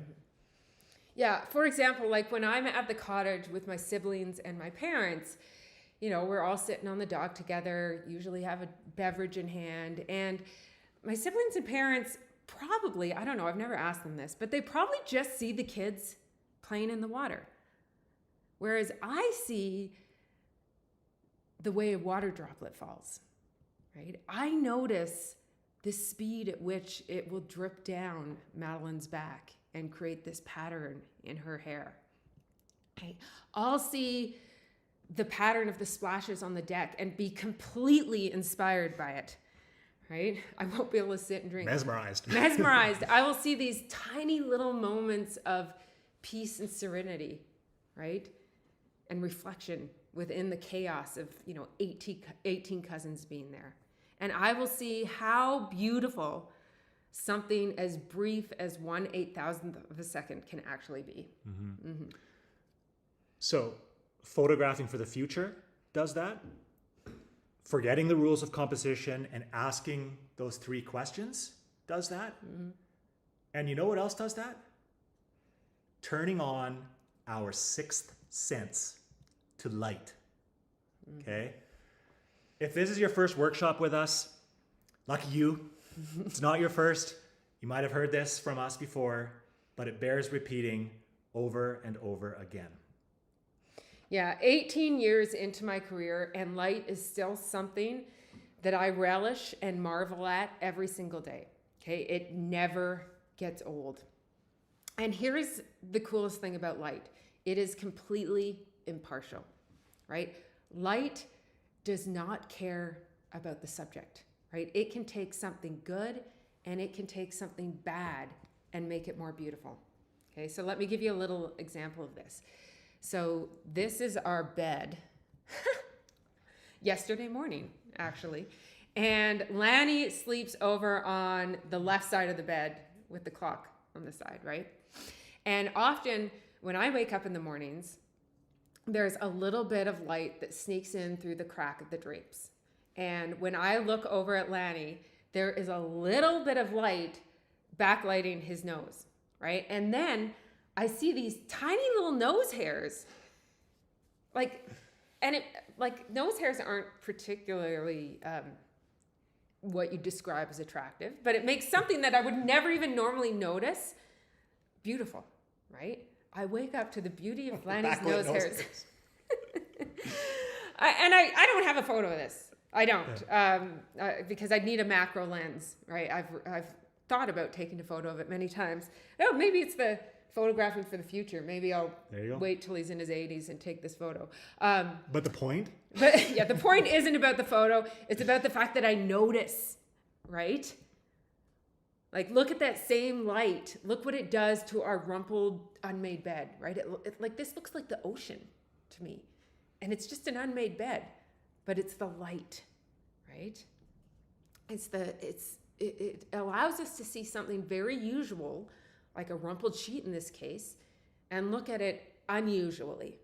Yeah, for example, like when I'm at the cottage with my siblings and my parents, we're all sitting on the dock together, usually have a beverage in hand, and my siblings and parents probably, I don't know, I've never asked them this, but they probably just see the kids playing in the water. Whereas I see the way a water droplet falls, right? I notice the speed at which it will drip down Madeline's back and create this pattern in her hair. Okay. I'll see the pattern of the splashes on the deck and be completely inspired by it, right? I won't be able to sit and drink. Mesmerized. Mesmerized. I will see these tiny little moments of peace and serenity, right? And reflection within the chaos of, 18 cousins being there. And I will see how beautiful something as brief as 1/8000th of a second can actually be. So, photographing for the future does that. Forgetting the rules of composition and asking those 3 questions does that. And you know what else does that? Turning on our 6th sense to light. Okay? If this is your first workshop with us, lucky you. It's not your first. You might have heard this from us before, but it bears repeating over and over again. Yeah, 18 years into my career, and light is still something that I relish and marvel at every single day. Okay, it never gets old. And here's the coolest thing about light. It is completely impartial, right? Light does not care about the subject, right? It can take something good and it can take something bad and make it more beautiful. Okay, so let me give you a little example of this. So this is our bed yesterday morning, actually. And Lanny sleeps over on the left side of the bed with the clock on the side, right? And often when I wake up in the mornings, there's a little bit of light that sneaks in through the crack of the drapes. And when I look over at Lanny, there is a little bit of light backlighting his nose, right? And then I see these tiny little nose hairs. Nose hairs aren't particularly what you describe as attractive, but it makes something that I would never even normally notice beautiful, right? I wake up to the beauty of Lanny's nose hairs. I don't have a photo of this. I don't, because I'd need a macro lens, right? I've thought about taking a photo of it many times. Oh, maybe it's the photographing for the future. Maybe I'll wait till he's in his 80s and take this photo. But the point? But yeah, the point isn't about the photo. It's about the fact that I notice, right? Like, look at that same light. Look what it does to our rumpled, unmade bed, right? Like, this looks like the ocean to me. And it's just an unmade bed, but it's the light, right? It allows us to see something very usual, like a rumpled sheet in this case, and look at it unusually.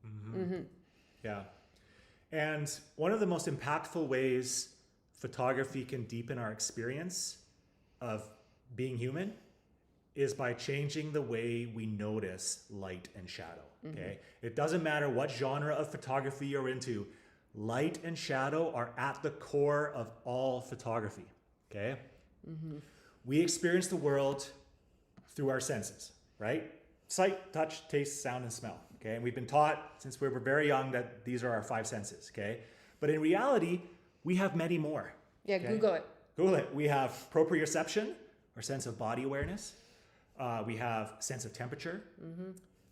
Mm-hmm. Mm-hmm. Yeah. And one of the most impactful ways photography can deepen our experience of being human is by changing the way we notice light and shadow. Okay. It doesn't matter what genre of photography you're into, light and shadow are at the core of all photography. Okay. We experience the world through our senses, right? Sight, touch, taste, sound, and smell. Okay. And we've been taught since we were very young that these are our five senses. Okay. But in reality, we have many more. Yeah. Okay? Google it. Google it. We have proprioception, our sense of body awareness. We have sense of temperature,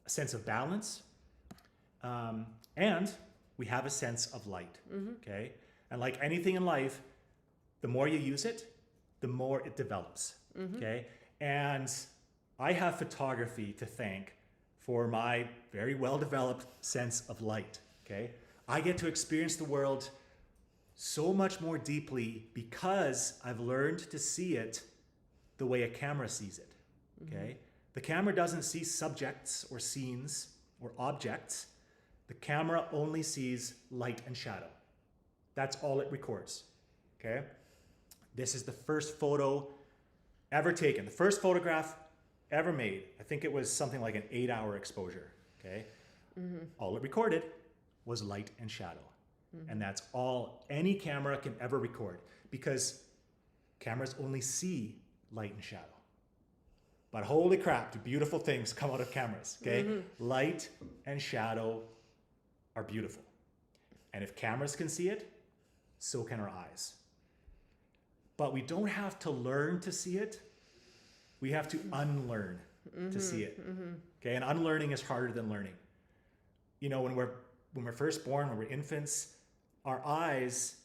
a sense of balance, and we have a sense of light. Okay. And like anything in life, the more you use it, the more it develops. Okay. And I have photography to thank for my very well-developed sense of light. Okay. I get to experience the world so much more deeply because I've learned to see it the way a camera sees it. Okay. The camera doesn't see subjects or scenes or objects. The camera only sees light and shadow. That's all it records. Okay. This is the first photo ever taken, the first photograph ever made. I think it was something like an 8-hour exposure. Okay. All it recorded was light and shadow. And that's all any camera can ever record because cameras only see light and shadow. But holy crap, do beautiful things come out of cameras, okay? Light and shadow are beautiful. And if cameras can see it, so can our eyes. But we don't have to learn to see it. We have to unlearn to see it, okay? And unlearning is harder than learning. You know, when we're first born, when we're infants, our eyes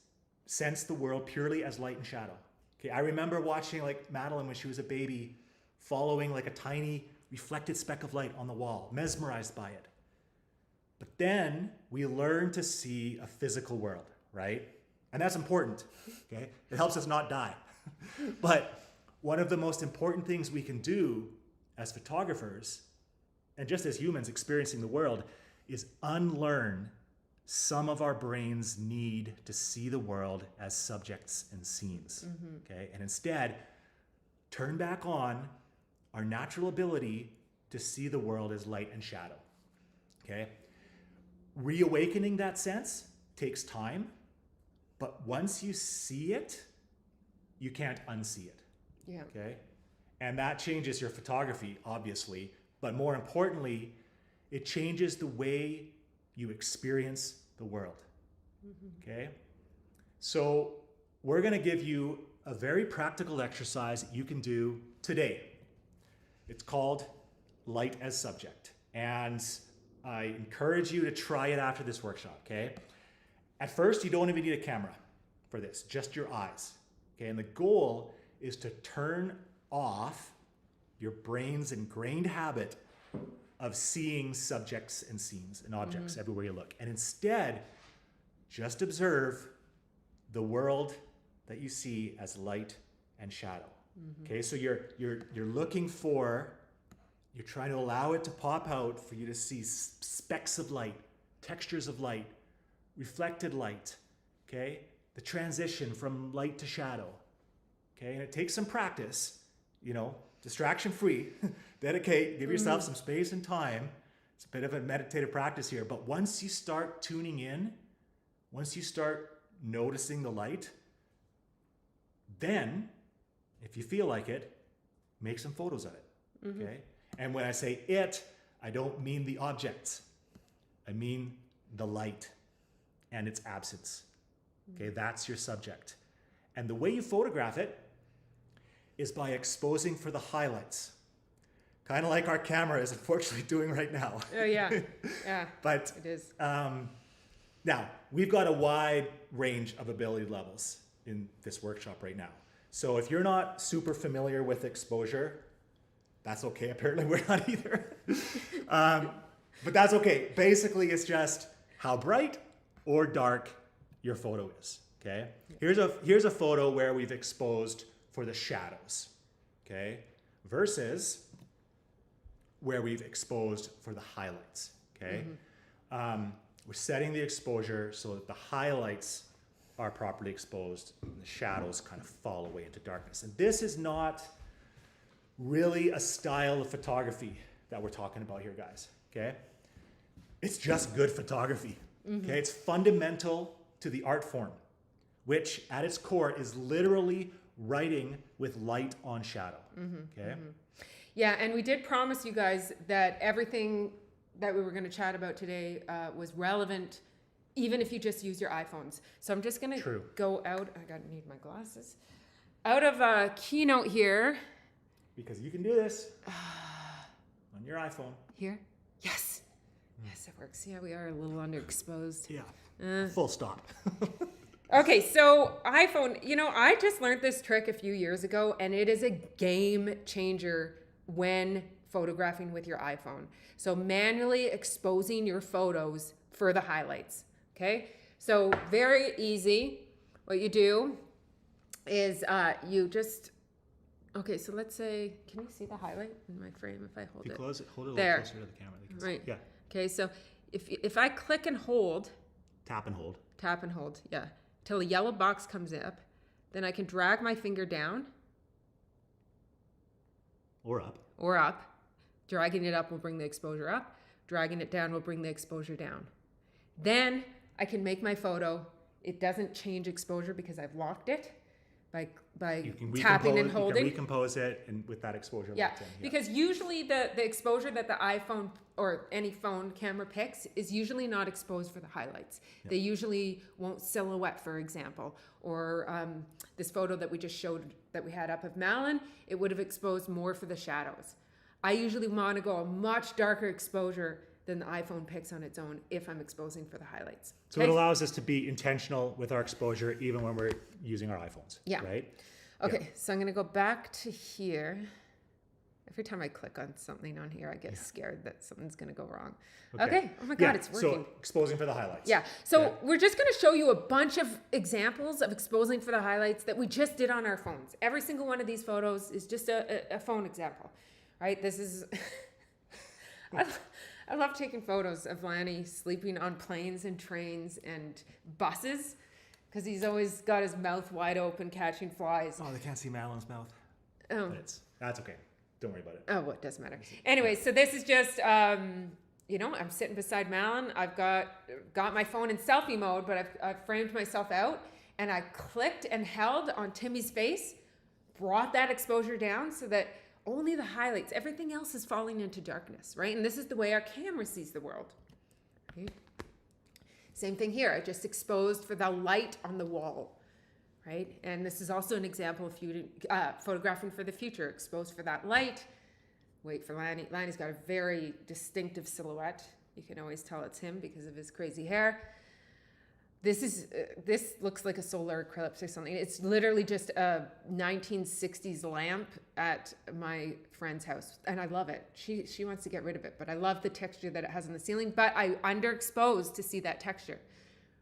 sense the world purely as light and shadow. Okay, I remember watching like Madeline when she was a baby, following like a tiny reflected speck of light on the wall, mesmerized by it. But then we learn to see a physical world, right? And that's important, okay? It helps us not die. But one of the most important things we can do as photographers, and just as humans experiencing the world, is unlearn some of our brains need to see the world as subjects and scenes, okay? And instead, turn back on our natural ability to see the world as light and shadow, okay? reawakening that sense takes time, but once you see it, you can't unsee it. Yeah. Okay? And that changes your photography, obviously, but more importantly, it changes the way you experience the world. Okay? So, we're going to give you a very practical exercise that you can do today. It's called Light as Subject. And I encourage you to try it after this workshop, okay? At first, you don't even need a camera for this, just your eyes. Okay, and the goal is to turn off your brain's ingrained habit of seeing subjects and scenes and objects everywhere you look. And instead, just observe the world that you see as light and shadow. Okay, so you're looking for, you're trying to allow it to pop out for you to see specks of light, textures of light, reflected light, okay? The transition from light to shadow, okay? And it takes some practice, you know, distraction free, dedicate, give yourself some space and time. It's a bit of a meditative practice here, but once you start tuning in, once you start noticing the light, then, if you feel like it, make some photos of it, okay? And when I say it, I don't mean the objects. I mean the light and its absence. Okay, that's your subject. And the way you photograph it is by exposing for the highlights. Kind of like our camera is unfortunately doing right now. Oh, yeah. Yeah, But it is. now, we've got a wide range of ability levels in this workshop right now. So if you're not super familiar with exposure, that's okay. Apparently we're not either. But that's okay. Basically, it's just how bright or dark your photo is, okay? Here's a photo where we've exposed for the shadows, okay? Versus where we've exposed for the highlights, okay? We're setting the exposure so that the highlights are properly exposed and the shadows kind of fall away into darkness. And this is not really a style of photography that we're talking about here, guys, okay? It's just good photography, okay? It's fundamental to the art form, which at its core is literally writing with light on shadow, okay? Yeah, and we did promise you guys that everything that we were going to chat about today was relevant, even if you just use your iPhones. So I'm just going to go out. Need my glasses. Out of Keynote here. Because you can do this on your iPhone. Here? Yes. Yes, it works. Yeah, we are a little underexposed. Yeah, full stop. Okay, so iPhone, you know, I just learned this trick a few years ago, and it is a game changer when photographing with your iPhone. So manually exposing your photos for the highlights, okay? So very easy. What you do is you just, okay, so let's say, can you see the highlight in my frame if I hold If you it? hold it a little There. closer to the camera. They can see. Right. Yeah, Okay, so if I click and hold, tap and hold. tap and hold, yeah, till a yellow box comes up, then I can drag my finger down Or up. or up. Dragging it up will bring the exposure up. Dragging it down will bring the exposure down. Then I can make my photo. It doesn't change exposure because I've locked it by You can tapping and You holding. can recompose it and with that exposure. Yeah, locked in. because usually the exposure that the iPhone or any phone camera picks is usually not exposed for the highlights. They usually won't silhouette, for example, or this photo that we just showed that we had up of Malin, it would have exposed more for the shadows. I usually want to go a much darker exposure than the iPhone picks on its own if I'm exposing for the highlights. So it allows us to be intentional with our exposure even when we're using our iPhones. Yeah. Right? Okay, so I'm going to go back to here. Every time I click on something on here, I get scared that something's going to go wrong. Okay. Oh my God, it's working. So exposing for the highlights. Yeah. So we're just going to show you a bunch of examples of exposing for the highlights that we just did on our phones. Every single one of these photos is just a phone example, right? This is, I love taking photos of Lanny sleeping on planes and trains and buses because he's always got his mouth wide open catching flies. Oh, they can't see Madeleine's mouth. Oh. But that's okay. Don't worry about it. Oh, well, it doesn't matter. Anyway, so this is just, you know, I'm sitting beside Malin. I've got my phone in selfie mode, but I've framed myself out, and I clicked and held on Timmy's face, brought that exposure down so that only the highlights, everything else is falling into darkness, right? And this is the way our camera sees the world. Right? Same thing here. I just exposed for the light on the wall, right? And this is also an example of photographing for the future. Exposed for that light. Wait for Lanny. Lanny's got a very distinctive silhouette. You can always tell it's him because of his crazy hair. This looks like a solar eclipse or something. It's literally just a 1960s lamp at my friend's house, and I love it. She wants to get rid of it, but I love the texture that it has on the ceiling. But I underexposed to see that texture,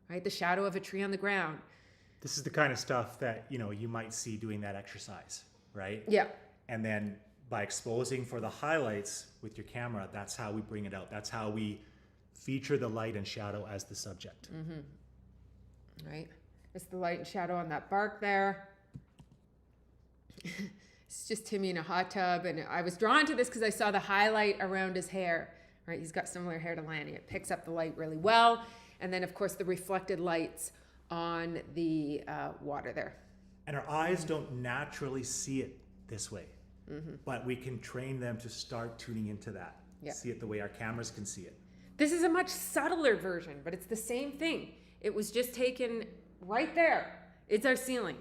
right? The shadow of a tree on the ground. This is the kind of stuff that, you know, you might see doing that exercise, right? Yeah. And then by exposing for the highlights with your camera, that's how we bring it out. That's how we feature the light and shadow as the subject. Mm-hmm. Right? It's the light and shadow on that bark there. It's just Timmy in a hot tub. And I was drawn to this because I saw the highlight around his hair, right? He's got similar hair to Lanny. It picks up the light really well. And then, of course, the reflected lights on the water there. And our eyes don't naturally see it this way, but we can train them to start tuning into that. Yeah. See it the way our cameras can see it. This is a much subtler version, but it's the same thing. It was just taken right there. It's our ceiling.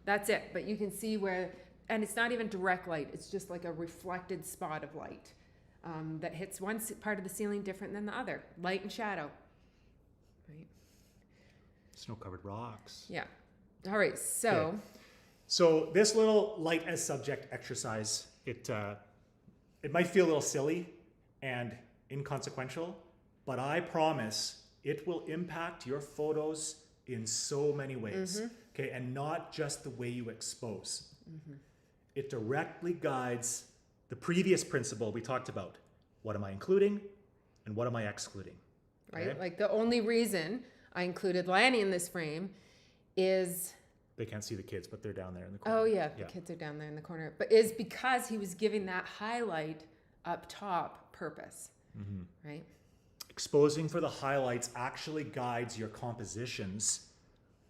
That's it. But you can see where, and it's not even direct light. It's just like a reflected spot of light that hits one part of the ceiling different than the other. Light and shadow. Right? Snow-covered rocks. Yeah. All right. So. Okay. So this little light as subject exercise, it might feel a little silly and inconsequential, but I promise it will impact your photos in so many ways, okay? And not just the way you expose. It directly guides the previous principle we talked about. What am I including and what am I excluding? Right? Okay? Like the only reason I included Lanny in this frame is... They can't see the kids, but they're down there in the corner. Oh yeah, the kids are down there in the corner. But is because he was giving that highlight up top purpose, right? Exposing for the highlights actually guides your compositions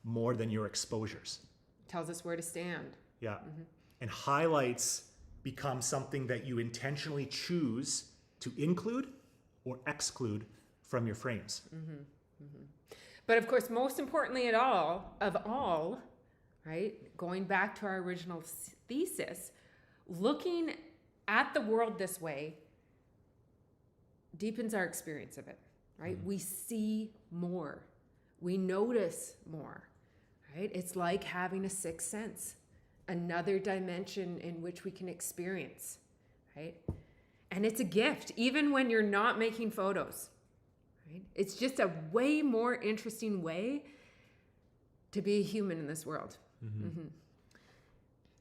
more than your exposures. Tells us where to stand. Yeah. And highlights become something that you intentionally choose to include or exclude from your frames. But of course, most importantly of all, right? Going back to our original thesis, looking at the world this way deepens our experience of it, right? We see more. We notice more, right? It's like having a sixth sense, another dimension in which we can experience, right? And it's a gift, even when you're not making photos, right? It's just a way more interesting way to be a human in this world.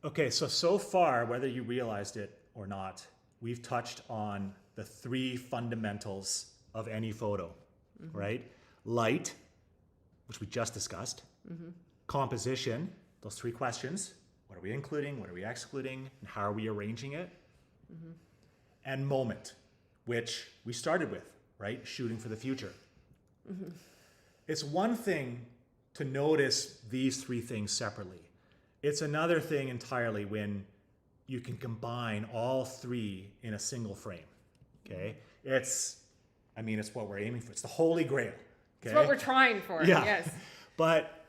Okay, so far, whether you realized it or not, we've touched on the three fundamentals of any photo, right? Light, which we just discussed, composition, those three questions, what are we including, what are we excluding, and how are we arranging it? And moment, which we started with, right? Shooting for the future. It's one thing to notice these three things separately. It's another thing entirely when you can combine all three in a single frame, okay? It's what we're aiming for. It's the holy grail, okay? It's what we're trying for, Yeah. yes. But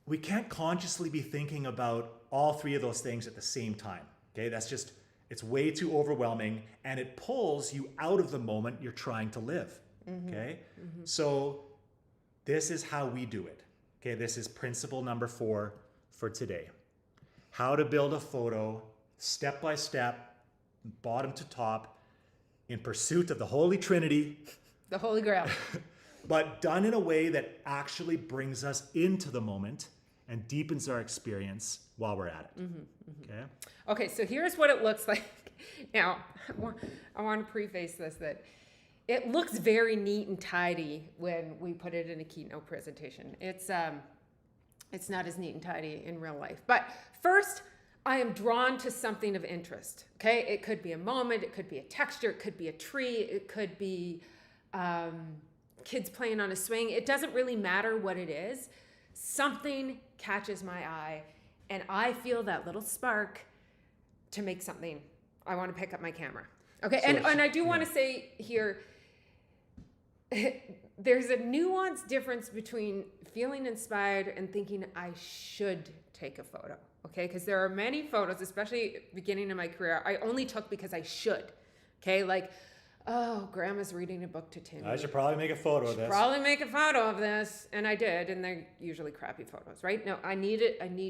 we can't consciously be thinking about all three of those things at the same time, okay? It's way too overwhelming, and it pulls you out of the moment you're trying to live, okay? So this is how we do it, okay? This is principle number 4 for today. How to build a photo step by step, bottom to top, in pursuit of the Holy Trinity, The Holy Grail. but done in a way that actually brings us into the moment and deepens our experience while we're at it. Okay? Okay, so here's what it looks like. Now, I want to preface this that it looks very neat and tidy when we put it in a keynote presentation. It's not as neat and tidy in real life. But first, I am drawn to something of interest, okay? It could be a moment, it could be a texture, it could be a tree, it could be kids playing on a swing. It doesn't really matter what it is. Something catches my eye, and I feel that little spark to make something. I want to pick up my camera. Okay, So and I do want to say here, there's a nuanced difference between feeling inspired and thinking I should take a photo. Okay, because there are many photos, especially beginning of my career, I only took because I should. Okay, like, oh, grandma's reading a book to Timmy. I should probably make a photo of this. Probably make a photo of this, and I did, and they're usually crappy photos, right? No, I need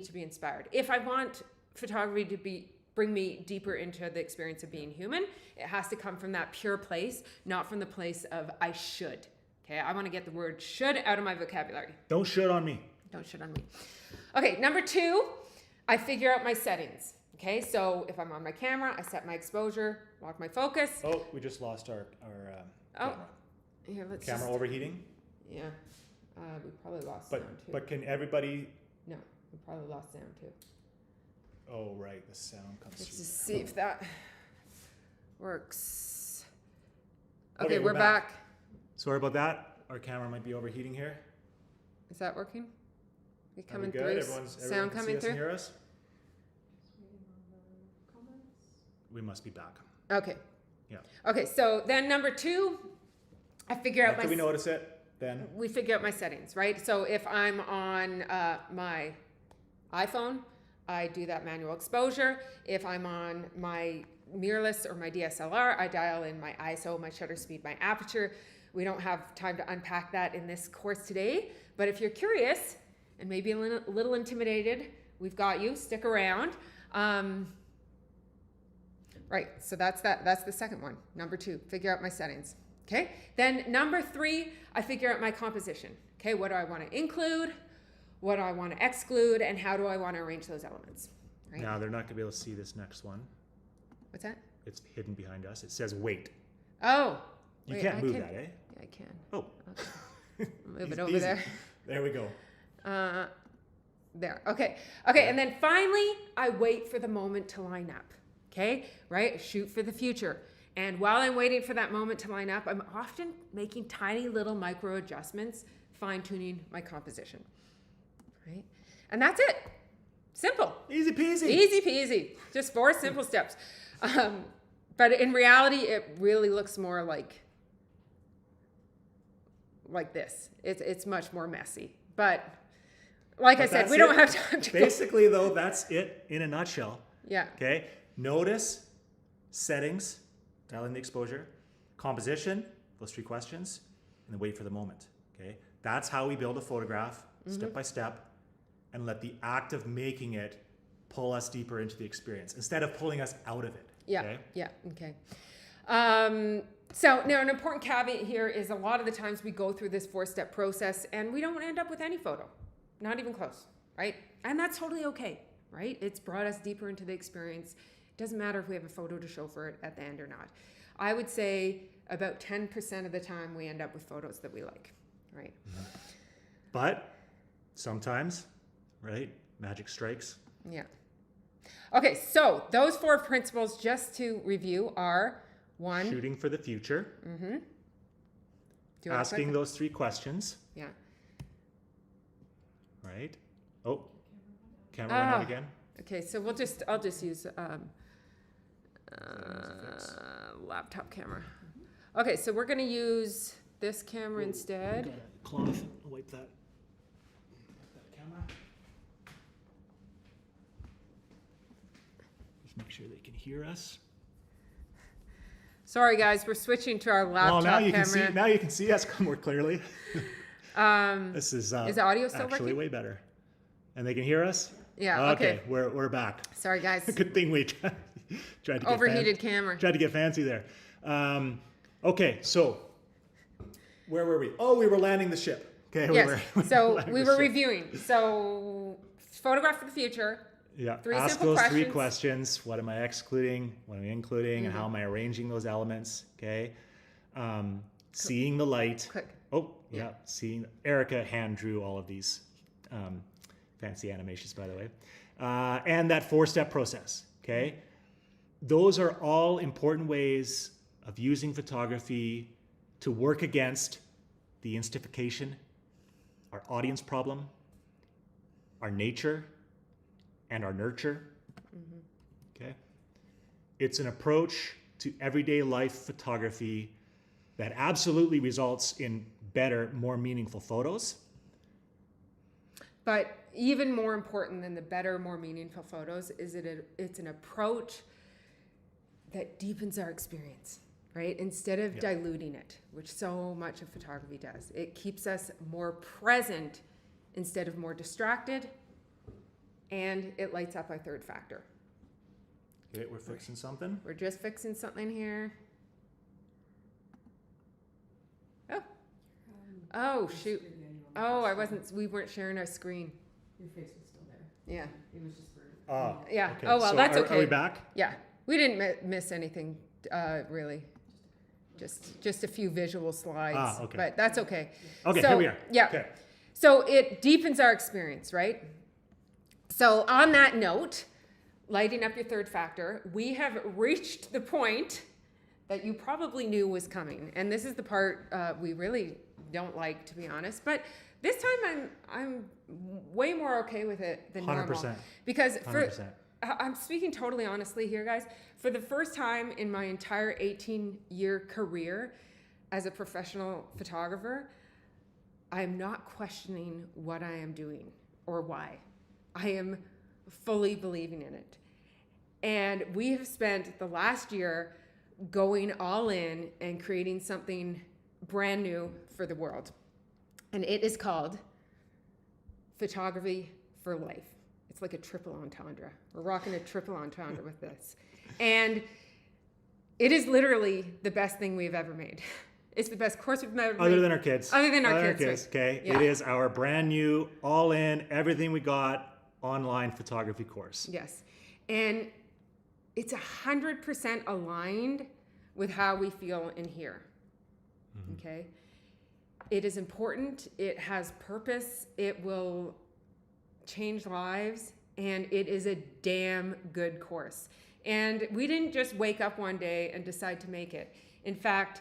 to be inspired. If I want photography to bring me deeper into the experience of being human, it has to come from that pure place, not from the place of I should. Okay, I want to get the word should out of my vocabulary. Don't shit on me. Don't shit on me. Okay, number 2, I figure out my settings. Okay, so if I'm on my camera, I set my exposure, lock my focus. Oh, we just lost our camera. Here, let's Camera just, overheating. yeah, we probably lost But sound too. but can everybody? No, we probably lost sound too. Oh right, the sound comes Let's through. just there. see if that works. Okay, Okay, we're we're back. Sorry about that. Our camera might be overheating here. Is that working? You Are we coming good? through? Everyone Sound can coming see us and through? hear us? We must be back. Okay. Yeah. Okay, so then number 2, I figure out After we notice it, then we figure out my settings, right? So if I'm on my iPhone, I do that manual exposure. If I'm on my mirrorless or my DSLR, I dial in my ISO, my shutter speed, my aperture. We don't have time to unpack that in this course today, but if you're curious and maybe a little intimidated, we've got you. Stick around. Right, so that's the second one. Number 2, figure out my settings. Okay, then number 3, I figure out my composition. Okay, what do I want to include? What do I want to exclude? And how do I want to arrange those elements? Right? now they're not gonna be able to see this next one. What's that? It's hidden behind us. It says wait. Oh, You wait, can't I move can- that, eh? Yeah, I can. Oh. Okay. Move it Easy over peasy. there. There we go. There. Okay. And then finally, I wait for the moment to line up. Okay, right? Shoot for the future. And while I'm waiting for that moment to line up, I'm often making tiny little micro adjustments, fine-tuning my composition. Right? And that's it. Simple. Easy peasy. Easy peasy. Just 4 simple steps. But in reality, it really looks more like this. It's much more messy. But like I said, that's we don't it. have time to go. Basically, though, that's it in a nutshell. Yeah. Okay. Notice, settings, dial in the exposure, composition, those 3 questions, and then wait for the moment. Okay. That's how we build a photograph, step by step, and let the act of making it pull us deeper into the experience instead of pulling us out of it. Yeah. Okay? Yeah. Okay. So now an important caveat here is a lot of the times we go through this 4-step process and we don't end up with any photo, not even close, right? And that's totally okay, right? It's brought us deeper into the experience. It doesn't matter if we have a photo to show for it at the end or not. I would say about 10% of the time we end up with photos that we like, right? But sometimes, right, magic strikes. Yeah. Okay, so those 4 principles, just to review, are 1. Shooting for the future, Do you wanna asking click? those 3 questions, Yeah. right? Oh, camera went out again. Okay, so I'll just use laptop camera. Okay, so we're gonna use this camera instead. Got a cloth. Wipe that camera. Just make sure they can hear us. Sorry guys, we're switching to our laptop Well, now you camera. can see. Now you can see us more clearly. This is the audio still actually working? way better, and they can hear us. Yeah, okay. We're back. Sorry guys, Good thing we tried to get overheated camera. Tried to get fancy there. Okay, so where were we? Oh, we were landing the ship. Okay. Yes, so landing we the were ship. reviewing. So photograph for the future. Yeah. 3 Ask simple those 3 questions. questions. What am I excluding? What am I including? And how am I arranging those elements? Okay. Seeing the light. Click. Oh, yeah. Seeing. Erica hand drew all of these fancy animations, by the way. And that 4-step process. Okay. Those are all important ways of using photography to work against the instification, our audience problem, our nature, and our nurture. Okay? It's an approach to everyday life photography that absolutely results in better, more meaningful photos. But even more important than the better, more meaningful photos is it's an approach that deepens our experience, right? Instead of diluting it, which so much of photography does. It keeps us more present instead of more distracted, and it lights up our third factor. Okay, we're fixing something. We're just fixing something here. Oh, shoot. Oh, we weren't sharing our screen. Your face was still there. Yeah. It was just for. Yeah. Okay. Oh, well, So that's are okay. we back? Yeah. We didn't miss anything, really. Just a few visual slides. Okay. But that's okay. Okay, So, here we are. Yeah. Okay. So it deepens our experience, right? So on that note, lighting up your third factor, we have reached the point that you probably knew was coming. And this is the part we really don't like, to be honest. But this time I'm way more okay with it than normal. 100%. Because 100%. I'm speaking totally honestly here, guys. For the first time in my entire 18-year career as a professional photographer, I am not questioning what I am doing or why. I am fully believing in it. And we have spent the last year going all in and creating something brand new for the world. And it is called Photography for Life. It's like a triple entendre. We're rocking a triple entendre with this. And it is literally the best thing we've ever made. It's the best course we've ever made. Other than our kids. Other than our kids, right. Okay. Yeah. It is our brand new, all in, everything we got online photography course. Yes. And it's 100% aligned with how we feel in here. Okay? It is important. It has purpose. It will change lives. And it is a damn good course. And we didn't just wake up one day and decide to make it. In fact,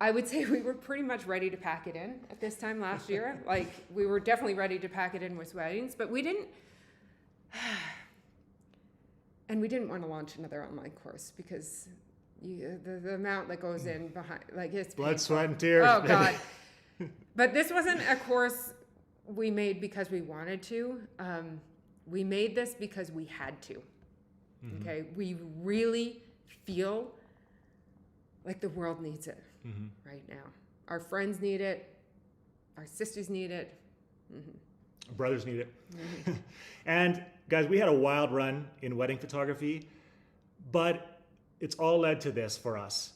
I would say we were pretty much ready to pack it in at this time last year. Like, we were definitely ready to pack it in with weddings, but we didn't. And we didn't want to launch another online course because the amount that goes in behind, like, it's Blood, painful. sweat, and tears. Oh, God. But this wasn't a course we made because we wanted to. We made this because we had to. Okay? We really feel like the world needs it right now. Our friends need it. Our sisters need it. Our brothers need it. And guys, we had a wild run in wedding photography, but it's all led to this for us.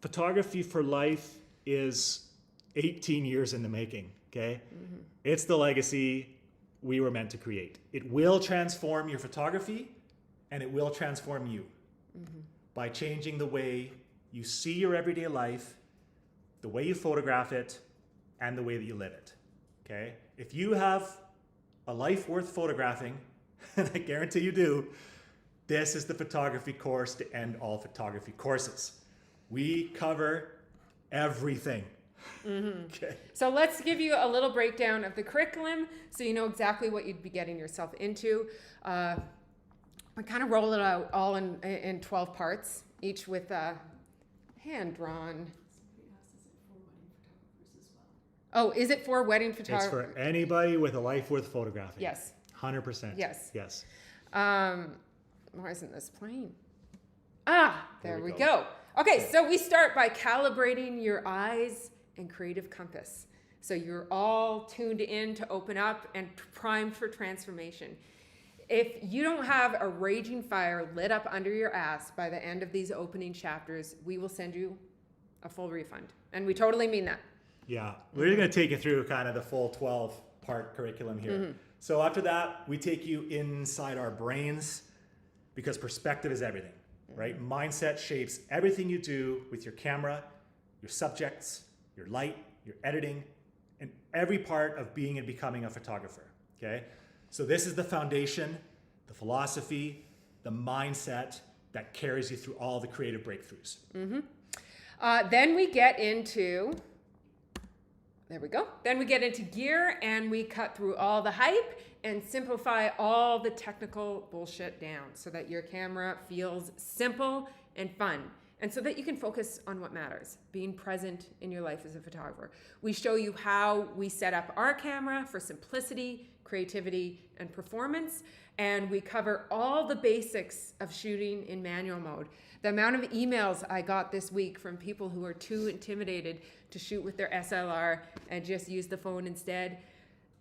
Photography for Life is 18 years in the making, okay? It's the legacy we were meant to create. It will transform your photography, and it will transform you by changing the way you see your everyday life, the way you photograph it, and the way that you live it, okay? If you have a life worth photographing, and I guarantee you do, this is the photography course to end all photography courses. We cover everything. Okay. So let's give you a little breakdown of the curriculum so you know exactly what you'd be getting yourself into. I kind of roll it out all in 12 parts, each with hand-drawn. Oh, is it for wedding It's photography? for anybody with a life worth photographing. Yes. 100%. Yes. Yes. Why isn't this playing? There There we we go. Okay, so we start by calibrating your eyes and creative compass. So you're all tuned in to open up and primed for transformation. If you don't have a raging fire lit up under your ass by the end of these opening chapters, we will send you a full refund. And we totally mean that. Yeah. We're going to take you through kind of the full 12-part curriculum here. So after that, we take you inside our brains because perspective is everything, right? Mindset shapes everything you do with your camera, your subjects, your light, your editing, and every part of being and becoming a photographer, okay? So this is the foundation, the philosophy, the mindset that carries you through all the creative breakthroughs. Then we get into, there we go. Then we get into gear and we cut through all the hype and simplify all the technical bullshit down so that your camera feels simple and fun. And so that you can focus on what matters, being present in your life as a photographer. We show you how we set up our camera for simplicity, creativity, and performance. And we cover all the basics of shooting in manual mode. The amount of emails I got this week from people who are too intimidated to shoot with their SLR and just use the phone instead.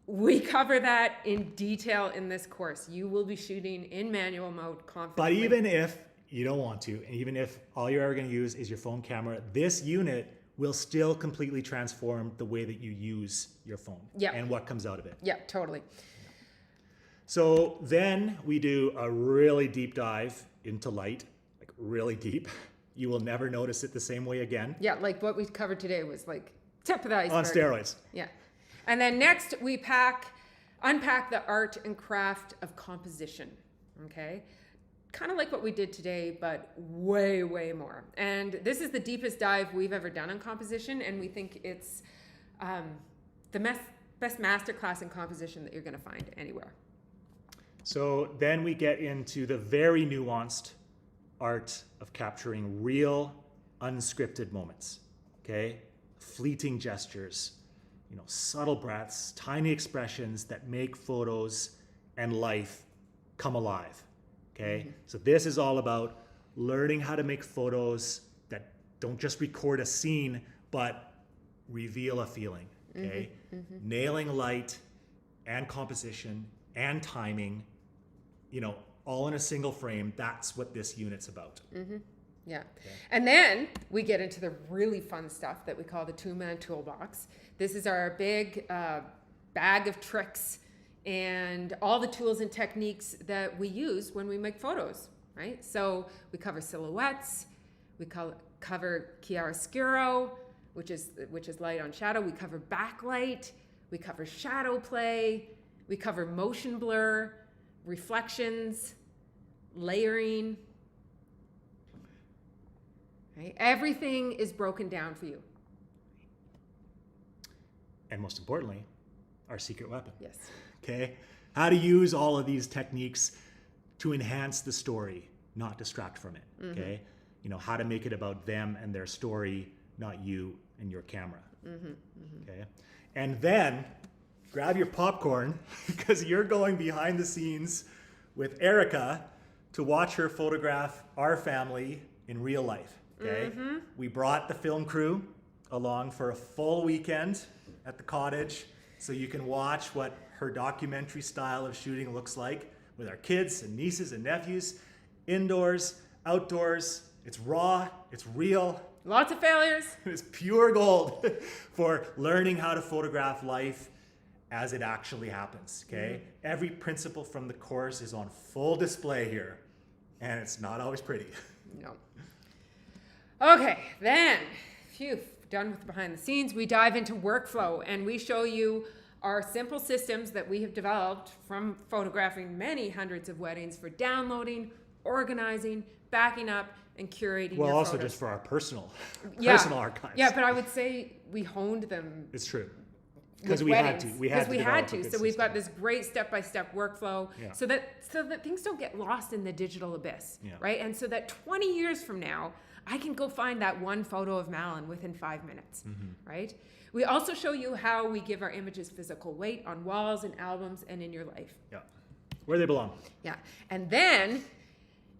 We cover that in detail in this course. You will be shooting in manual mode But confidently. even if you don't want to, and even if all you're ever going to use is your phone camera, this unit will still completely transform the way that you use your phone Yeah. and what comes out of it. Yeah, totally. So then we do a really deep dive into light, like really deep. You will never notice it the same way again. Yeah, like what we covered today was like tip of the iceberg. On steroids. Yeah. And then next we unpack the art and craft of composition. Okay. Kind of like what we did today, but way, way more. And this is the deepest dive we've ever done on composition. And we think it's the best masterclass in composition that you're going to find anywhere. So then we get into the very nuanced art of capturing real, unscripted moments, okay? Fleeting gestures, subtle breaths, tiny expressions that make photos and life come alive, okay? Mm-hmm. So this is all about learning how to make photos that don't just record a scene, but reveal a feeling, okay? Mm-hmm. Mm-hmm. Nailing light and composition and timing, all in a single frame. That's what this unit's about. Mm-hmm. Yeah. Okay. And then we get into the really fun stuff that we call the two-man toolbox. This is our big bag of tricks and all the tools and techniques that we use when we make photos, right? So we cover silhouettes, we cover chiaroscuro, which is light on shadow. We cover backlight, we cover shadow play, we cover motion blur, reflections, layering. Right? Everything is broken down for you. And most importantly, our secret weapon. Yes. Okay? How to use all of these techniques to enhance the story, not distract from it. Mm-hmm. Okay? How to make it about them and their story, not you and your camera. Mm-hmm. Mm-hmm. Okay? And then grab your popcorn because you're going behind the scenes with Erica to watch her photograph our family in real life. Okay. Mm-hmm. We brought the film crew along for a full weekend at the cottage so you can watch what her documentary style of shooting looks like with our kids and nieces and nephews, indoors, outdoors. It's raw, it's real. Lots of failures. It's pure gold for learning how to photograph life as it actually happens, okay? Mm-hmm. Every principle from the course is on full display here, and it's not always pretty. No. Okay, then, done with the behind the scenes, we dive into workflow, and we show you our simple systems that we have developed from photographing many hundreds of weddings for downloading, organizing, backing up, and curating well, your also photos. Just for our personal archives. Yeah, but I would say we honed them. It's true. Because we weddings, had to. We had to. So we've got this great step-by-step workflow so that things don't get lost in the digital abyss, right? And so that 20 years from now, I can go find that one photo of Malin within 5 minutes, right? We also show you how we give our images physical weight on walls and albums and in your life. Yeah, where they belong. Yeah, and then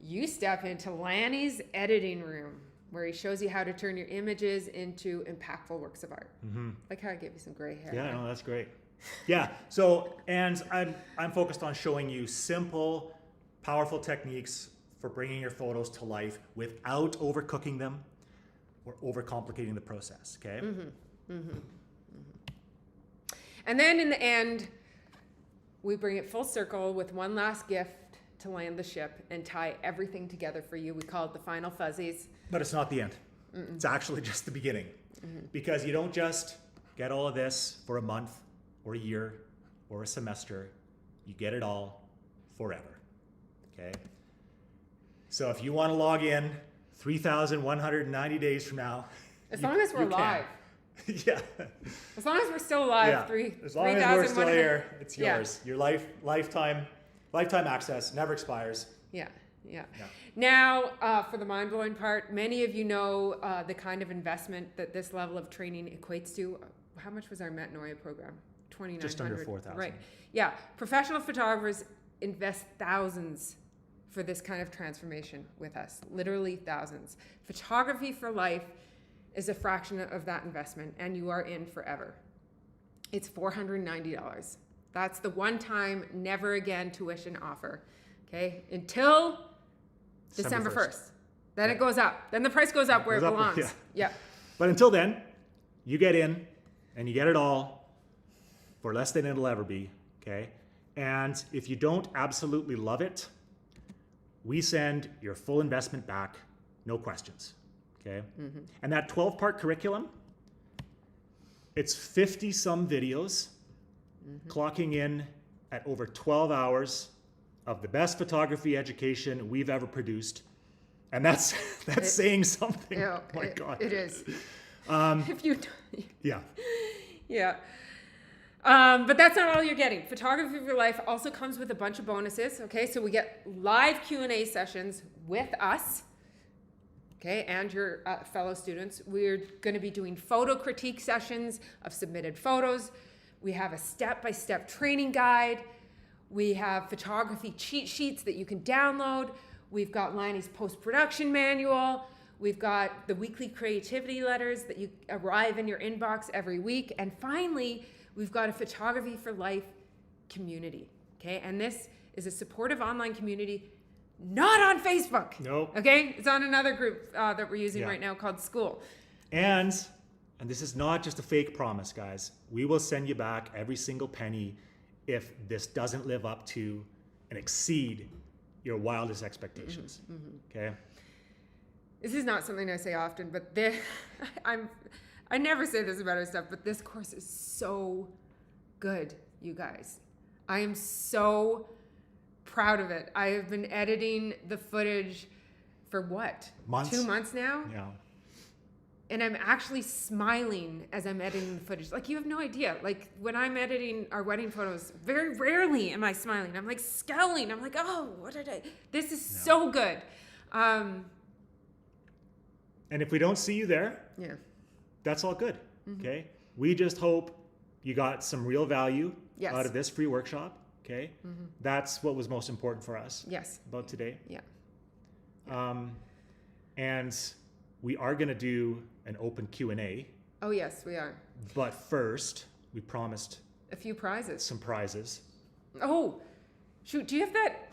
you step into Lanny's editing room, where he shows you how to turn your images into impactful works of art. Mm-hmm. Like how I gave you some gray hair. Yeah, no, that's great. Yeah, so, and I'm focused on showing you simple, powerful techniques for bringing your photos to life without overcooking them or overcomplicating the process, okay? Mm-hmm. Mm-hmm. Mm-hmm. And then in the end, we bring it full circle with one last gift to land the ship and tie everything together for you. We call it the final fuzzies. But it's not the end. Mm-mm. It's actually just the beginning. Because you don't just get all of this for a month or a year or a semester. You get it all forever, okay? So if you want to log in 3,190 days from now As You- long as we're you can. live. Yeah. As long as we're still alive, Yeah, three, as long as we're still 3,100 here, it's Yeah. yours. Your lifetime access never expires. Yeah, yeah. Yeah. Now, for the mind-blowing part, many of you know the kind of investment that this level of training equates to. How much was our Metanoia program? 2,900. Just under 4,000. Right. Yeah. Professional photographers invest thousands for this kind of transformation with us. Literally thousands. Photography for Life is a fraction of that investment, and you are in forever. It's $490. That's the one-time, never again tuition offer. Okay, until December 1st. Then Yeah. it goes up. Then the price goes up where it goes up, belongs. yeah. Yeah. But until then, you get in and you get it all for less than it'll ever be. Okay. And if you don't absolutely love it, we send your full investment back, no questions. Okay. And that 12-part curriculum, it's 50 some videos, clocking in at over 12 hours of the best photography education we've ever produced. And that's saying something. Yeah, Oh my God. It is. If you, Yeah. yeah. But that's not all you're getting. Photography for Life also comes with a bunch of bonuses. Okay, so we get live Q&A sessions with us. Okay, and your fellow students. We're going to be doing photo critique sessions of submitted photos. We have a step-by-step training guide. We have photography cheat sheets that you can download. We've got Lanny's post-production manual. We've got the weekly creativity letters that you arrive in your inbox every week. And finally, we've got a Photography for Life community. Okay, and this is a supportive online community, not on Facebook. Nope. Okay, it's on another group that we're using Yeah. right now called School. And this is not just a fake promise, guys. We will send you back every single penny if this doesn't live up to and exceed your wildest expectations. Okay? This is not something I say often, but I never say this about our stuff, but this course is so good, you guys. I am so proud of it. I have been editing the footage for what? Months. 2 months now? Yeah. And I'm actually smiling as I'm editing the footage. Like, you have no idea. Like, when I'm editing our wedding photos, very rarely am I smiling. I'm like scowling. I'm like, oh, what did I? This is so good. And if we don't see you there, Yeah. that's all good. Okay? We just hope you got some real value Yes. out of this free workshop. Okay? That's what was most important for us Yes. about today. Yeah. And we are going to do an open Q&A, Oh, yes, we are. but first we promised A few prizes. some prizes. Oh, shoot. Do you have that?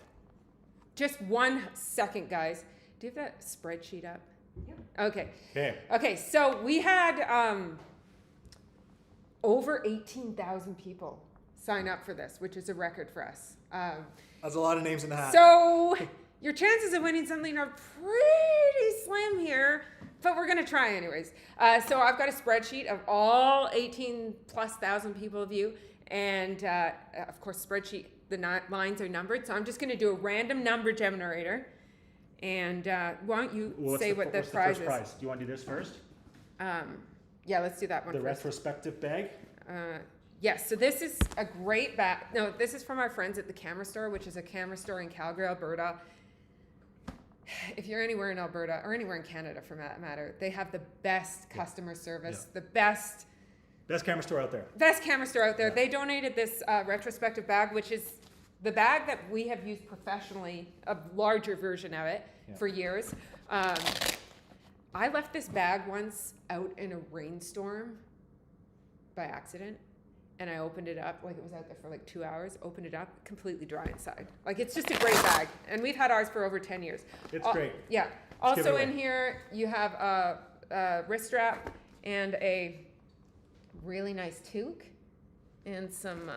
Just 1 second, guys. Do you have that spreadsheet up? Yeah. Okay. Okay. Okay, so we had over 18,000 people sign up for this, which is a record for us. That's a lot of names in the hat. So your chances of winning something are pretty slim here, but we're gonna try anyways. So I've got a spreadsheet of all 18,000+ people of you, and of course, spreadsheet, the lines are numbered. So I'm just gonna do a random number generator, and why don't you say what the what's prize first is? prize? Do you want to do this first? Yeah, let's do that one The first. retrospective bag? Yes, so this is a great bag. No, this is from our friends at the Camera Store, which is a camera store in Calgary, Alberta. If you're anywhere in Alberta, or anywhere in Canada for that matter, they have the best customer service, the best Best camera store out there. camera store out there. They donated this retrospective bag, which is the bag that we have used professionally, a larger version of it, for years. I left this bag once out in a rainstorm by accident, and I opened it up, like it was out there for like 2 hours, opened it up, completely dry inside. Like, it's just a great bag, and we've had ours for over 10 years. It's great. Yeah. give it Also away. in here, you have a wrist strap and a really nice toque and some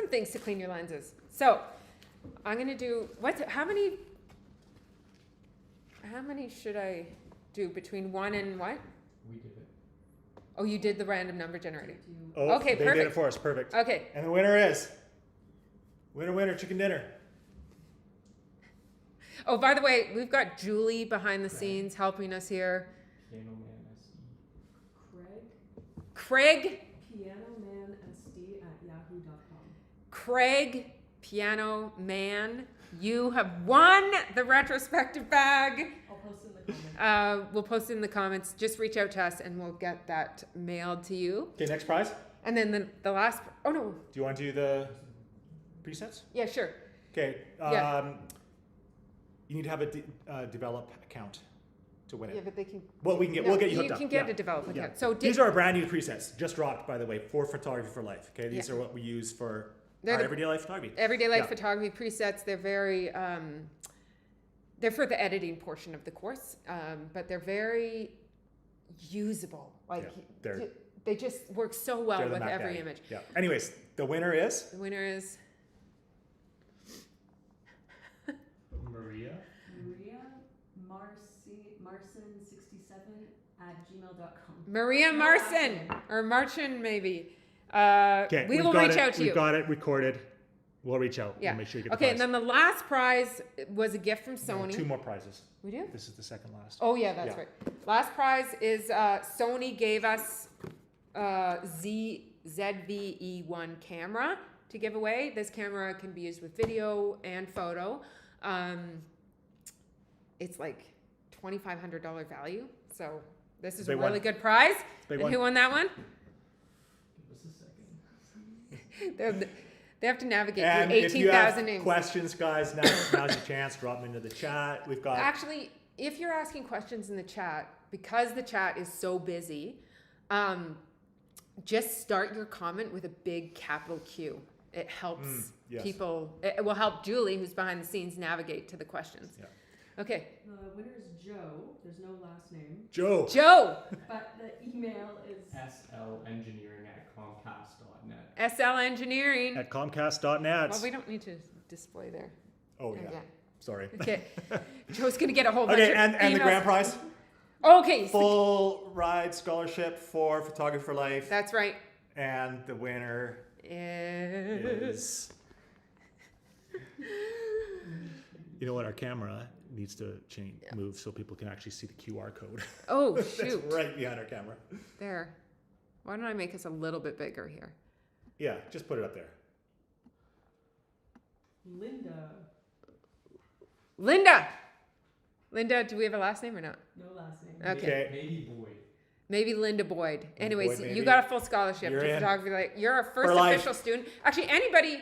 things to clean your lenses. So I'm gonna do how many should I do between 1 and what? We did it. Oh, you did the random number generator. Oh, Okay, they did it perfect. for us. Perfect. Okay. And the winner is winner chicken dinner. Oh, by the way, we've got Julie behind the scenes helping us here. Piano Man SE. Craig, PianomanSD@yahoo.com. Craig, Piano Man, you have won the retrospective bag. I'll post it in the comments. We'll post it in the comments. Just reach out to us and we'll get that mailed to you. Okay, next prize. And then the last, oh no, Do you want to do the presets? yeah, sure. Okay. Yeah. You need to have a develop account to win it. Yeah, but they can. Well, we'll get you hooked You up. can get yeah. a developer Yeah. account. So These are our brand new presets, just dropped, by the way, for Photography for Life. Okay, these Yeah. are what we use for They're our the- everyday life photography. everyday life Yeah. photography presets. They're very, they're for the editing portion of the course, but they're very usable. Like Yeah, they're- they just work so well They're the with Mac every Daddy. image. Yeah. Anyways, the winner is The winner is Maria. Marson67@gmail.com. Maria Marson or Marchin maybe. We we've will got reach it, out to you. We've got it recorded. We'll reach out. Yeah. We'll make sure you get Okay, the and prize. then the last prize was a gift from Sony. 2 more prizes. We do? This is the second last. Oh yeah, that's Yeah. right. Last prize is Sony gave us ZVE1 camera to give away. This camera can be used with video and photo. It's like $2,500 value. So this is a Big really one. good prize. Big And one. who won that one? Give us a second. They have to navigate And through if you have 18,000 names. questions, guys, now's your chance. Drop them into the chat. We've got Actually, if you're asking questions in the chat, because the chat is so busy, just start your comment with a big capital Q. It helps yes. people. It will help Julie, who's behind the scenes, navigate to the questions. Yeah. Okay, The winner is Joe. There's no last name, Joe. Joe, but the email is SLengineering@comcast.net. SL Engineering. At Comcast.net. Well, we don't need to display there. Oh yeah. Sorry. Okay, Joe's gonna get a whole bunch Okay, of and the emails. grand prize, Okay, so full ride scholarship for Photography for Life, that's right. and the winner Is is You know what? Our camera needs to change, move so people can actually see the QR code. oh that's shoot, right behind our camera. there. Why don't I make us a little bit bigger here? Yeah, just put it up there. Linda. Linda. Linda, do we have a last name or not? No last name. Okay. Maybe Boyd. Maybe Linda Boyd. Anyways, Boyd, you maybe. got a full scholarship You're to in. photography. Like, you're our first For life. official student. Actually, anybody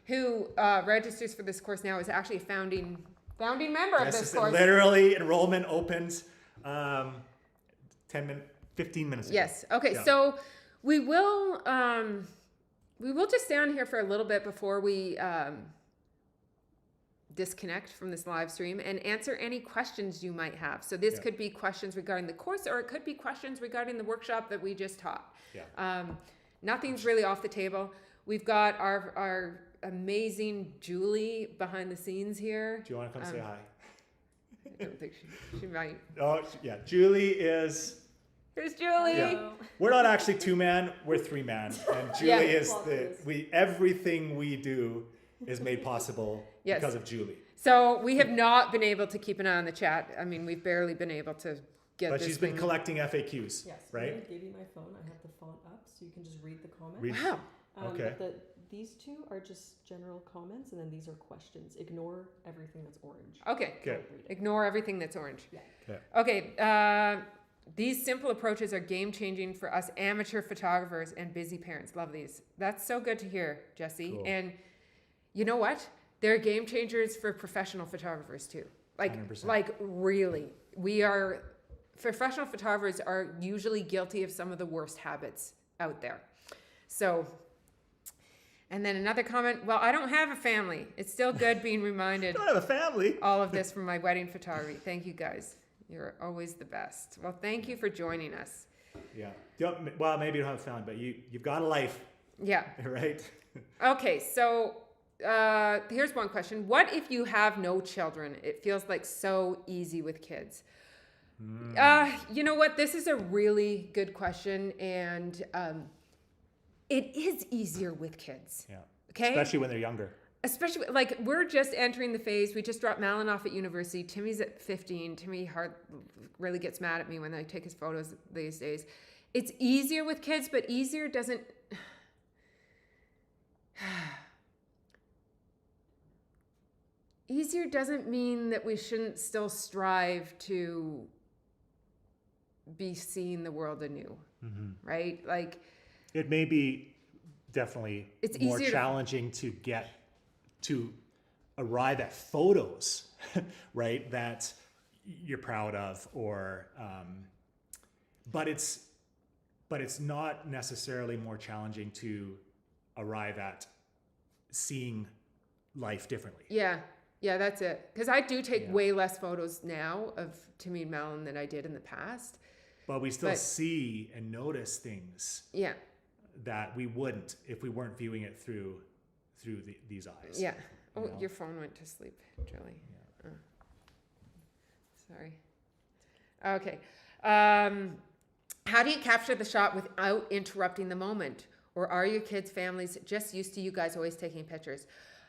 who registers for this course now is actually a founding member of Yes, this it's course. literally enrollment opens 15 minutes ago. Yes. Okay. Yeah. So we will just stay on here for a little bit before we disconnect from this live stream and answer any questions you might have. So this Yeah. could be questions regarding the course, or it could be questions regarding the workshop that we just taught. Yeah. Nothing's really off the table. We've got our amazing Julie behind the scenes here. Do you want to come say hi? I don't think she might. Oh, yeah. Julie is. Here's Julie. Yeah. We're not actually 2-man. We're 3-man, and Julie Yeah. is everything we do is made possible Yes. because of Julie. So we have not been able to keep an eye on the chat. I mean, we've barely been able to get But this she's been thing- collecting FAQs, Yes. right? I gave you my phone. I have the font up, so you can just read the comments. Read- Wow. Okay. But these two are just general comments, and then these are questions. Ignore everything that's orange. Okay. Okay. Don't read it. Ignore everything that's orange. Yeah. Okay. Okay. These simple approaches are game changing for us amateur photographers and busy parents. Love these. That's so good to hear, Jesse. Cool. And you know what? They're game changers for professional photographers too. 100%. Like really. Professional photographers are usually guilty of some of the worst habits out there. So, and then another comment, well, I don't have a family. It's still good being reminded I don't have a family. all of this from my wedding photography. Thank you guys. You're always the best. Well, thank you for joining us. Yeah. Well, maybe you don't have a family, but you've got a life, Yeah. right? Okay, so here's one question. What if you have no children? It feels like so easy with kids. You know what? This is a really good question, and it is easier with kids. Yeah. Okay? Especially when they're younger. especially like we're just entering the phase. We just dropped Malin off at university. Timmy's at 15. Timmy really gets mad at me when I take his photos these days. It's easier with kids, but easier doesn't. Easier doesn't mean that we shouldn't still strive to be seeing the world anew, right? Like, It may be definitely It's more easier to- challenging to get to arrive at photos, right? That you're proud of, or but it's not necessarily more challenging to arrive at seeing life differently. yeah, that's it. Because I do take Yeah. way less photos now of Timmy and Malin than I did in the past. But we still But- see and notice things Yeah, that we wouldn't if we weren't viewing it through these eyes. yeah. Oh, know? your phone went to sleep, Julie. Oh. Sorry. Okay. How do you capture the shot without interrupting the moment? Or are your kids' families just used to you guys always taking pictures?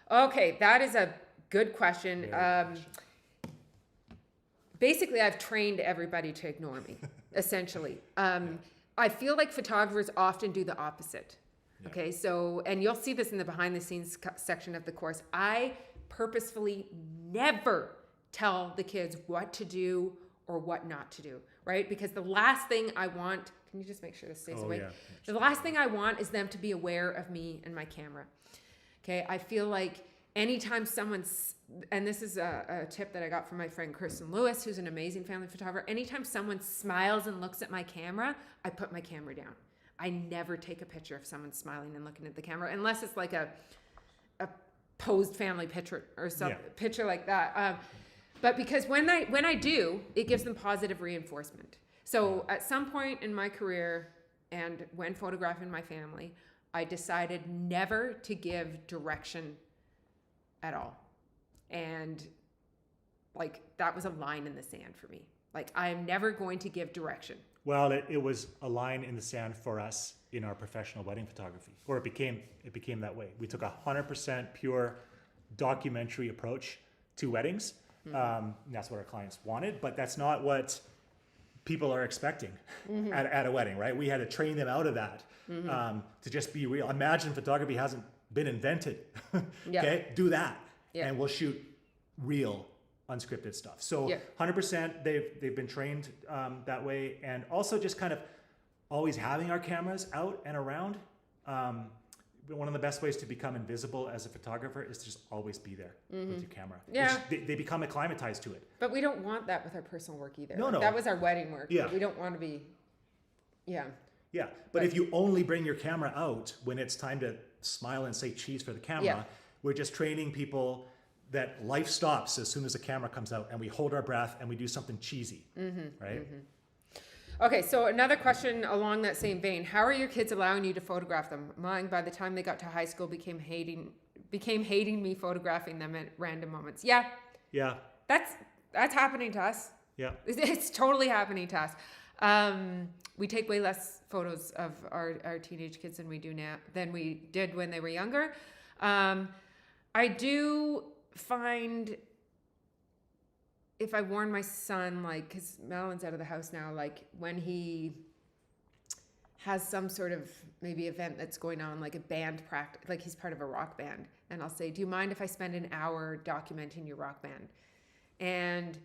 Okay, that is a good question. Very good question. Basically, I've trained everybody to ignore me, essentially. I feel like photographers often do the opposite. Okay, so, and you'll see this in the behind the scenes section of the course. I purposefully never tell the kids what to do or what not to do, right? Because the last thing I want, can you just make sure this stays Oh, away? yeah. The last thing I want is them to be aware of me and my camera. Okay, I feel like anytime someone's, and this is a tip that I got from my friend Kirsten Lewis, who's an amazing family photographer, anytime someone smiles and looks at my camera, I put my camera down. I never take a picture of someone smiling and looking at the camera, unless it's like a posed family picture or some Yeah. picture like that. But because when I do, it gives them positive reinforcement. So at some point in my career and when photographing my family, I decided never to give direction at all. And like that was a line in the sand for me. Like I am never going to give direction. Well, it was a line in the sand for us in our professional wedding photography, or it became that way. We took 100% pure documentary approach to weddings. And that's what our clients wanted, but that's not what people are expecting at a wedding, right? We had to train them out of that to just be real. Imagine photography hasn't been invented. Yeah. Okay, do that, Yeah. and we'll shoot real unscripted stuff. So Yeah. 100% they've been trained that way, and also just kind of always having our cameras out and around. One of the best ways to become invisible as a photographer is to just always be there with your camera. Yeah. They become acclimatized to it. But we don't want that with our personal work either. No, Like, no. that was our wedding work. Yeah. We don't want to be, yeah. Yeah, but if you only bring your camera out when it's time to smile and say cheese for the camera, Yeah. we're just training people that life stops as soon as the camera comes out, and we hold our breath and we do something cheesy, right? Okay, so another question along that same vein. How are your kids allowing you to photograph them? Mine, by the time they got to high school, became hating me photographing them at random moments. Yeah, Yeah, that's happening to us. yeah, It's totally happening to us. We take way less photos of our teenage kids than we did when they were younger. I do find if I warn my son, like, because Madeleine's out of the house now, like when he has some sort of maybe event that's going on, like a band practice, like he's part of a rock band, and I'll say, do you mind if I spend an hour documenting your rock band? And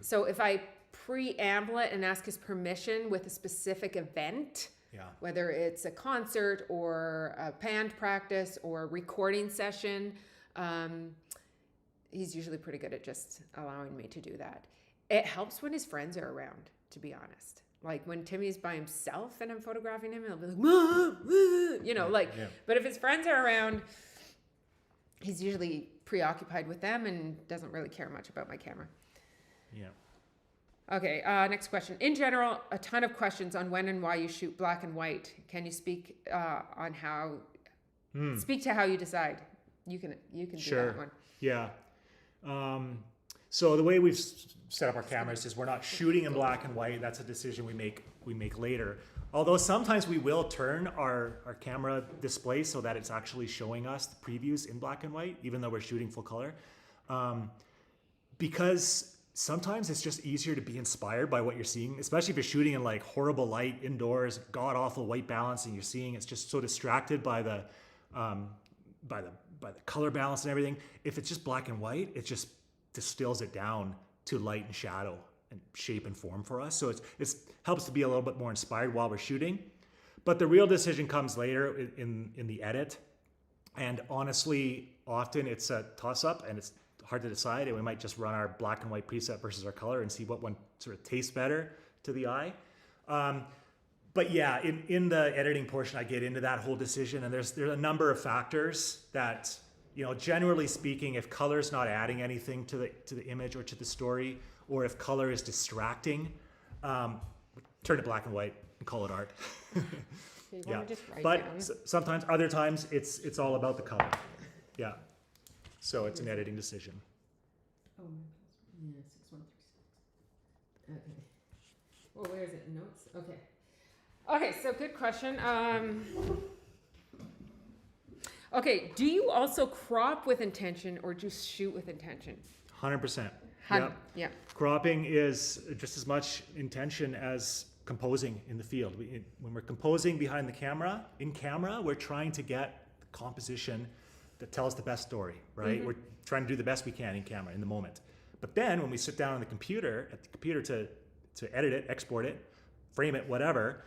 so if I preamble it and ask his permission with a specific event, yeah. whether it's a concert or a band practice or a recording session, he's usually pretty good at just allowing me to do that. It helps when his friends are around, to be honest. Like when Timmy's by himself and I'm photographing him, he'll be like, "Mom, you know, like, Yeah. but if his friends are around, he's usually preoccupied with them and doesn't really care much about my camera. Yeah. Okay, next question. In general, a ton of questions on when and why you shoot black and white. Can you speak on how, speak to how you decide? You can do Sure. that one. Yeah. So the way we've set up our cameras is we're not shooting in black and white. That's a decision we make later. Although sometimes we will turn our camera display so that it's actually showing us the previews in black and white, even though we're shooting full color. Because sometimes it's just easier to be inspired by what you're seeing, especially if you're shooting in like horrible light indoors, god awful white balance, and you're seeing it's just so distracted by the color balance and everything. If it's just black and white, it just distills it down to light and shadow and shape and form for us. So it's helps to be a little bit more inspired while we're shooting. But the real decision comes later in the edit. And honestly, often it's a toss-up and it's hard to decide. And we might just run our black and white preset versus our color and see what one sort of tastes better to the eye. But yeah, in the editing portion, I get into that whole decision. And there's a number of factors that, you know, generally speaking, if color's not adding anything to the image or to the story, or if color is distracting, turn it black and white and call it art. So you Yeah, wanna just write but down? sometimes, other times, it's all about the color. Yeah, so it's an editing decision. Oh, yeah, 6136. Okay. Well, where is it? Notes? Okay. Okay, so good question. Okay, do you also crop with intention or just shoot with intention? 100%. Hun- Yeah. Yeah. Cropping is just as much intention as composing in the field. When we're composing behind the camera, in camera, we're trying to get the composition that tells the best story, right? Mm-hmm. We're trying to do the best we can in camera in the moment. But then when we sit down on the computer, to edit it, export it, frame it, whatever,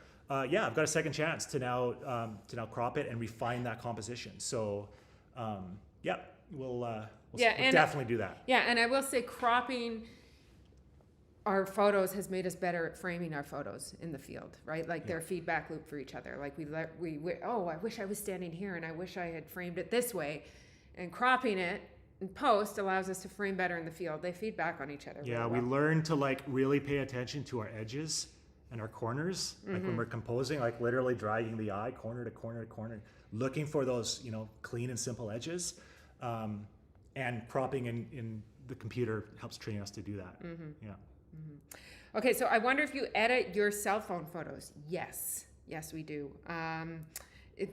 yeah, I've got a second chance to now crop it and refine that composition. So, yeah, we'll definitely do that. Yeah, and I will say cropping our photos has made us better at framing our photos in the field, right? Like their feedback loop for each other. Like I wish I was standing here and I wish I had framed it this way. And cropping it in post allows us to frame better in the field. They feedback on each other. Yeah, really we well. learn to like really pay attention to our edges and our corners. Like when we're composing, like literally dragging the eye corner to corner to corner, looking for those, you know, clean and simple edges. And cropping in the computer helps train us to do that. Yeah. Okay, so I wonder if you edit your cell phone photos. Yes, we do.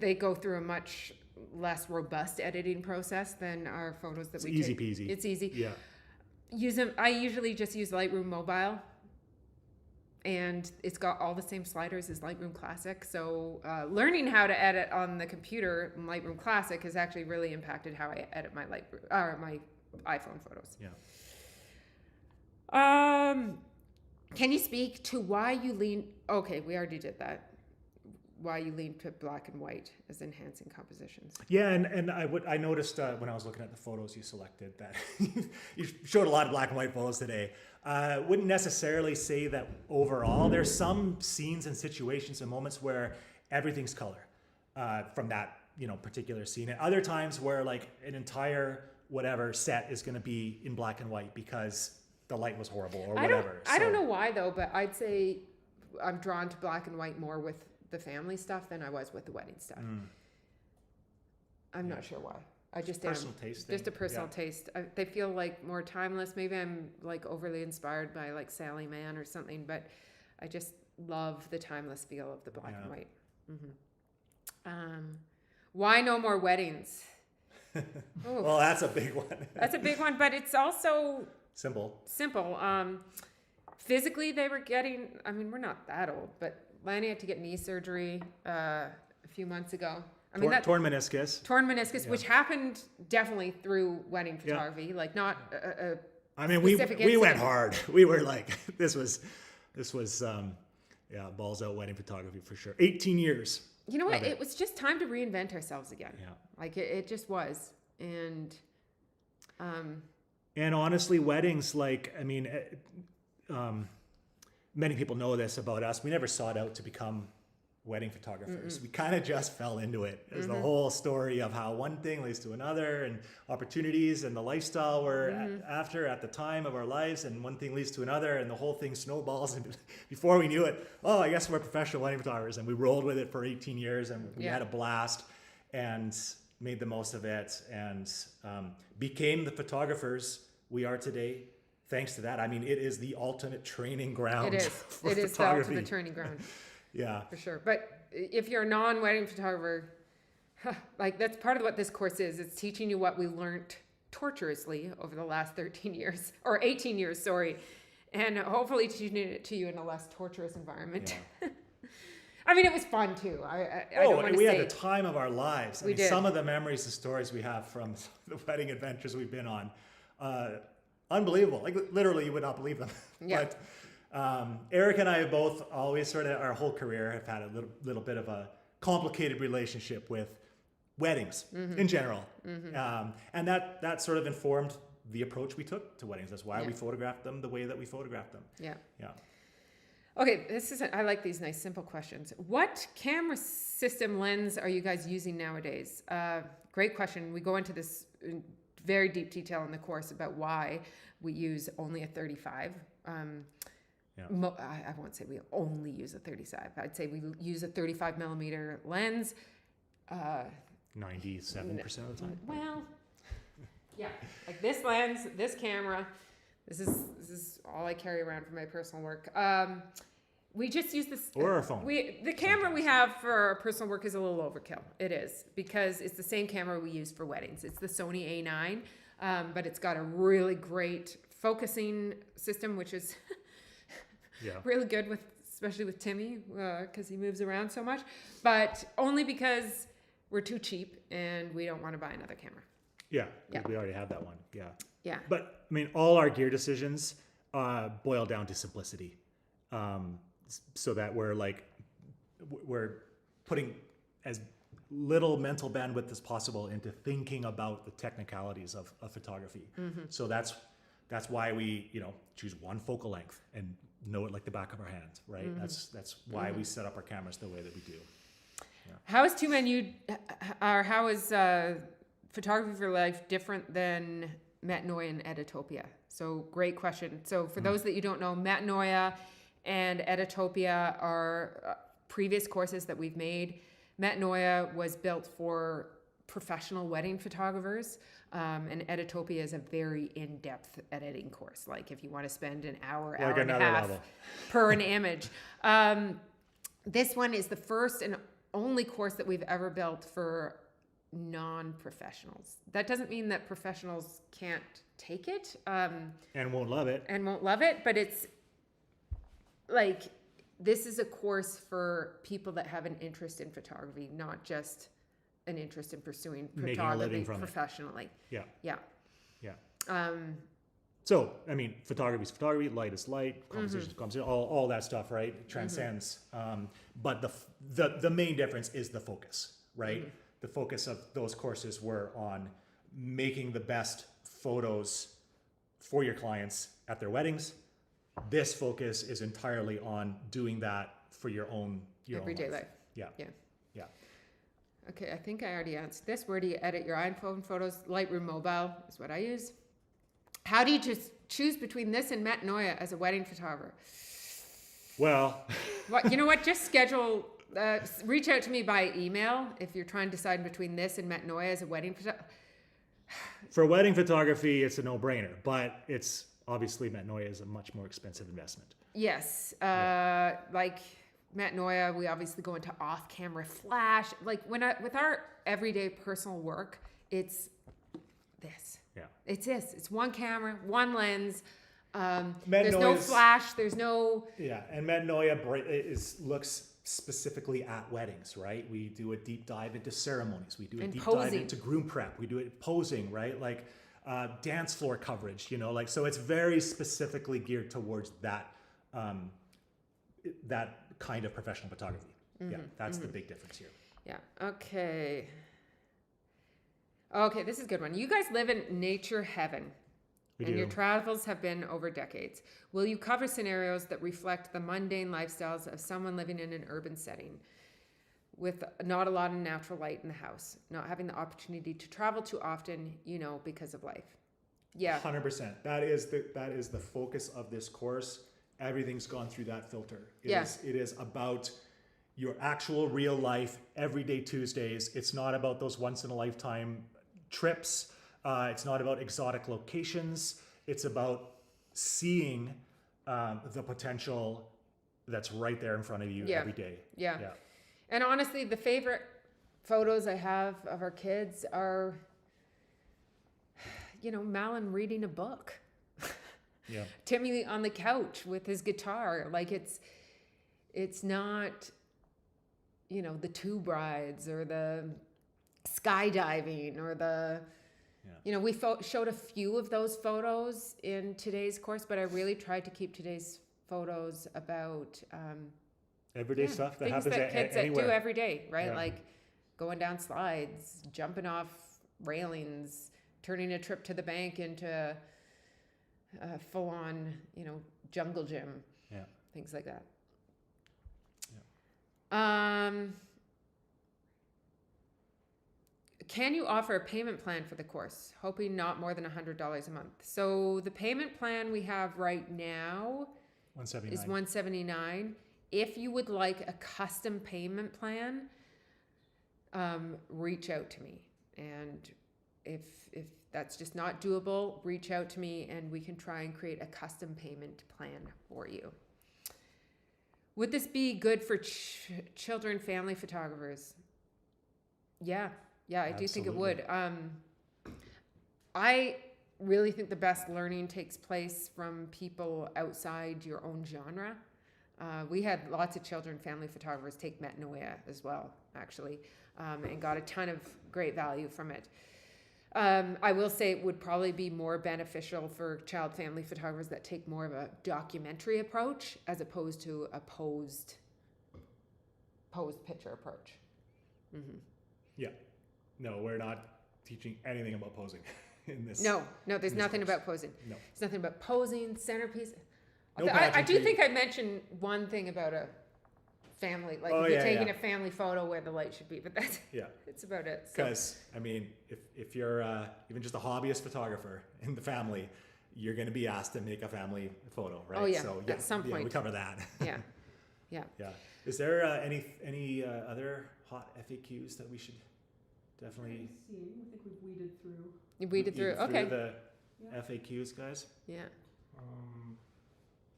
They go through a much less robust editing process than our photos that It's we easy take. peasy. It's easy. Yeah. I usually just use Lightroom Mobile, and it's got all the same sliders as Lightroom Classic. So learning how to edit on the computer in Lightroom Classic has actually really impacted how I edit my my iPhone photos. Yeah. Can you speak to why you lean? Okay, we already did that. Why you lean to black and white as enhancing compositions? Yeah, and I noticed when I was looking at the photos you selected that you showed a lot of black and white photos today. Wouldn't necessarily say that overall. There's some scenes and situations and moments where everything's color from that, you know, particular scene, and other times where like an entire whatever set is going to be in black and white because the light was horrible or whatever. I don't know why though, but I'd say I'm drawn to black and white more with the family stuff than I was with the wedding stuff. I'm not sure why. I just am. Personal taste Just a thing. personal Yeah. taste. They feel like more timeless. Maybe I'm like overly inspired by like Sally Mann or something, but I just love the timeless feel of the black and Yeah. white. Why no more weddings? Oof. Well, that's a big one. That's a big one, but it's also Simple. simple. Physically, they were getting, I mean, we're not that old, but Lanny had to get knee surgery a few months ago. I mean, that Torn meniscus. torn meniscus, Yeah. which happened definitely through wedding Yeah. photography, like not I mean, we specific went incident. hard. We were like, this was balls out wedding photography for sure. 18 years. you know what? Love it. It was just time to reinvent ourselves again. Yeah. Like it just was. And And honestly, weddings, like, I mean, many people know this about us. We never sought out to become wedding photographers. We kind of just fell into it. There's the whole story of how one thing leads to another and opportunities and the lifestyle we're after at the time of our lives, and one thing leads to another and the whole thing snowballs. And before we knew it, oh, I guess we're professional wedding photographers, and we rolled with it for 18 years and we Yeah. had a blast and made the most of it and became the photographers we are today thanks to that, I mean, it is the ultimate training ground. It is. for It is the photography. ultimate training ground. Yeah. For sure. But if you're a non-wedding photographer, like that's part of what this course is. It's teaching you what we learned torturously over the last 13 years, or 18 years, sorry. And hopefully teaching it to you in a less torturous environment. Yeah. I mean, it was fun too. I don't want and to we say. had the time of our lives. I We mean, did. some of the memories and stories we have from the wedding adventures we've been on, unbelievable. Like literally, you would not believe them. Yeah. But Eric and I have both always sort of our whole career have had a little bit of a complicated relationship with weddings in general, and that sort of informed the approach we took to weddings. That's why Yeah. we photographed them the way that we photographed them. Yeah. Yeah. Okay, I like these nice simple questions. What camera system lens are you guys using nowadays? Great question. We go into this in very deep detail in the course about why we use only a 35. Yeah. I won't say we only use a 35. I'd say we use a 35 millimeter lens. 97% of the time. Well, yeah, like this lens, this camera, this is all I carry around for my personal work. We just use this. Or our phone. The camera we have for our personal work is a little overkill. It is, because it's the same camera we use for weddings. It's the Sony A9, but it's got a really great focusing system, which is Yeah. really good with, especially with Timmy, because he moves around so much. But only because we're too cheap and we don't want to buy another camera. Yeah. Yeah. We already have that one. Yeah. Yeah. But I mean, all our gear decisions boil down to simplicity, so that we're putting as little mental bandwidth as possible into thinking about the technicalities of photography. So that's why we choose one focal length and know it like the back of our hand, right? That's why we set up our cameras the way that we do. How is how is Photography for Life different than Metanoia and Editopia? So great question. So for those that you don't know, Metanoia and Editopia are previous courses that we've made. Metanoia was built for professional wedding photographers, and Editopia is a very in-depth editing course. Like if you want to spend an hour Like and a another half level. per an image. This one is the first and only course that we've ever built for non-professionals. That doesn't mean that professionals can't take it And won't love it. and won't love it, but it's like this is a course for people that have an interest in photography, not just an interest in pursuing Making a living photography from it. professionally. Yeah. Yeah. Yeah. So, I mean, photography is photography, light is light, conversation is conversation, all that stuff, right? It transcends. But the main difference is the focus, right? The focus of those courses were on making the best photos for your clients at their weddings. This focus is entirely on doing that for your own Everyday life. Yeah. Yeah. Yeah. Okay, I think I already answered this. Where do you edit your iPhone photos? Lightroom Mobile is what I use. How do you just choose between this and Metanoia as a wedding photographer? Well, You know what? Just schedule, reach out to me by email if you're trying to decide between this and Metanoia as a wedding photographer. for wedding photography, it's a no-brainer, but it's obviously Metanoia is a much more expensive investment. Yes, like Metanoia, we obviously go into off-camera flash. Like with our everyday personal work, it's this. Yeah. It's this. It's one camera, one lens. There's no Metanoia's- flash. There's no. Yeah, and Metanoia looks specifically at weddings, right? We do a deep dive into ceremonies. We do a And deep dive posing. into groom prep. We do it posing, right? Like dance floor coverage, so it's very specifically geared towards that that kind of professional photography. Yeah, that's the big difference here. Yeah. Okay. Okay, this is a good one. You guys live in nature heaven. We And your do. travels have been over decades. Will you cover scenarios that reflect the mundane lifestyles of someone living in an urban setting with not a lot of natural light in the house, not having the opportunity to travel too often, because of life? Yeah. 100%. That is the focus of this course. Everything's gone through that filter. It Yeah. is about your actual real life, everyday Tuesdays. It's not about those once in a lifetime trips. It's not about exotic locations. It's about seeing the potential that's right there in front of you Yeah. every day. Yeah. Yeah. And honestly, the favorite photos I have of our kids are, Malin reading a book. Yeah. Timmy on the couch with his guitar. Like it's not, the two brides or the skydiving or the, we showed a few of those photos in today's course, but I really tried to keep today's photos about, Everyday stuff that things happens that kids anywhere. that do every day, right? Yeah. Like going down slides, jumping off railings, turning a trip to the bank into a full-on, jungle gym. Yeah. Things like that. Yeah. Can you offer a payment plan for the course? Hoping not more than $100 a month. So the payment plan we have right now 179. is $179. If you would like a custom payment plan, reach out to me. And if that's just not doable, reach out to me and we can try and create a custom payment plan for you. Would this be good for children, family photographers? Yeah, I do think it would. I really think the best learning takes place from people outside your own genre. We had lots of children, family photographers take metanoia as well, actually, and got a ton of great value from it. I will say it would probably be more beneficial for child family photographers that take more of a documentary approach as opposed to a posed picture approach. Mm-hmm. Yeah. No, we're not teaching anything about posing in this. No, there's nothing course. about posing. No. There's nothing about posing, centerpiece. No I do pageantry. think I mentioned one thing about a family, like Oh, if you're yeah, taking yeah. a family photo where the light should be, but Yeah. that's about it. So, Because, I mean, if you're even just a hobbyist photographer in the family, you're going to be asked to make a family photo, right? Oh, yeah, So, at some we point. cover that. yeah. Yeah. Is there any other hot FAQs that we should definitely I think we've weeded through. You weeded through. eat Okay. the Yeah. FAQs, guys? Yeah.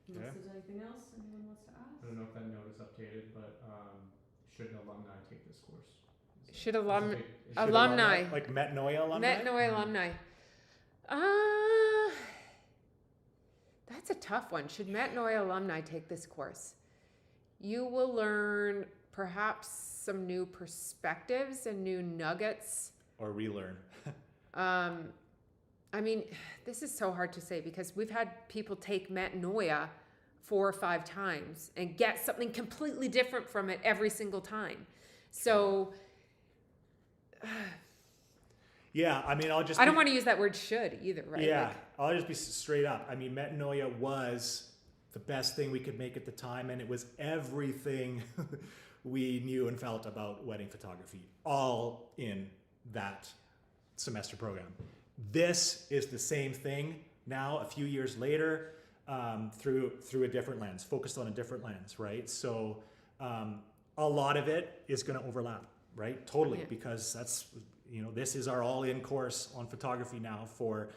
Unless Okay. there's anything else anyone wants to I ask. don't know if that note is updated, but should an alumni take this course? Is Should that- is alum- it big- is- Should Alumni. Like Metanoia alumni? Metanoia alumni. That's a tough one. Should Metanoia alumni take this course? You will learn perhaps some new perspectives and new nuggets. Or relearn? I mean, this is so hard to say because we've had people take Metanoia 4 or 5 times and get something completely different from it every single time. So Yeah, I mean, I'll just. I don't want to use that word should either, right? Yeah, Like, I'll just be straight up. I mean, Metanoia was the best thing we could make at the time, and it was everything we knew and felt about wedding photography, all in that semester program. This is the same thing now, a few years later, through a different lens, focused on a different lens, right? So a lot of it is going to overlap, right? Totally, Yeah. because that's, this is our all-in course on photography now for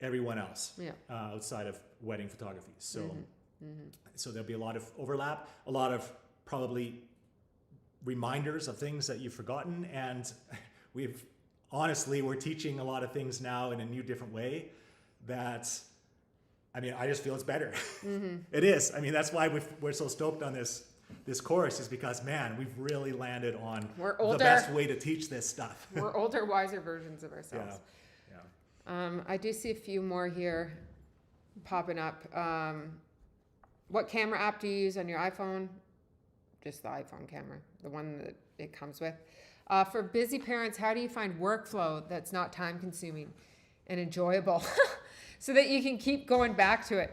everyone else Yeah. outside of wedding photography. So, Mm-hmm. so there'll be a lot of overlap, a lot of probably reminders of things that you've forgotten, and we're teaching a lot of things now in a new, different way. That, I mean, I just feel it's better. Mm-hmm. It is. I mean, that's why we're so stoked on this course, is because, man, we've really landed on We're the older. best way to teach this stuff. We're older, wiser versions of ourselves. Yeah. I do see a few more here popping up. What camera app do you use on your iPhone? Just the iPhone camera, the one that it comes with. For busy parents, how do you find workflow that's not time consuming and enjoyable so that you can keep going back to it?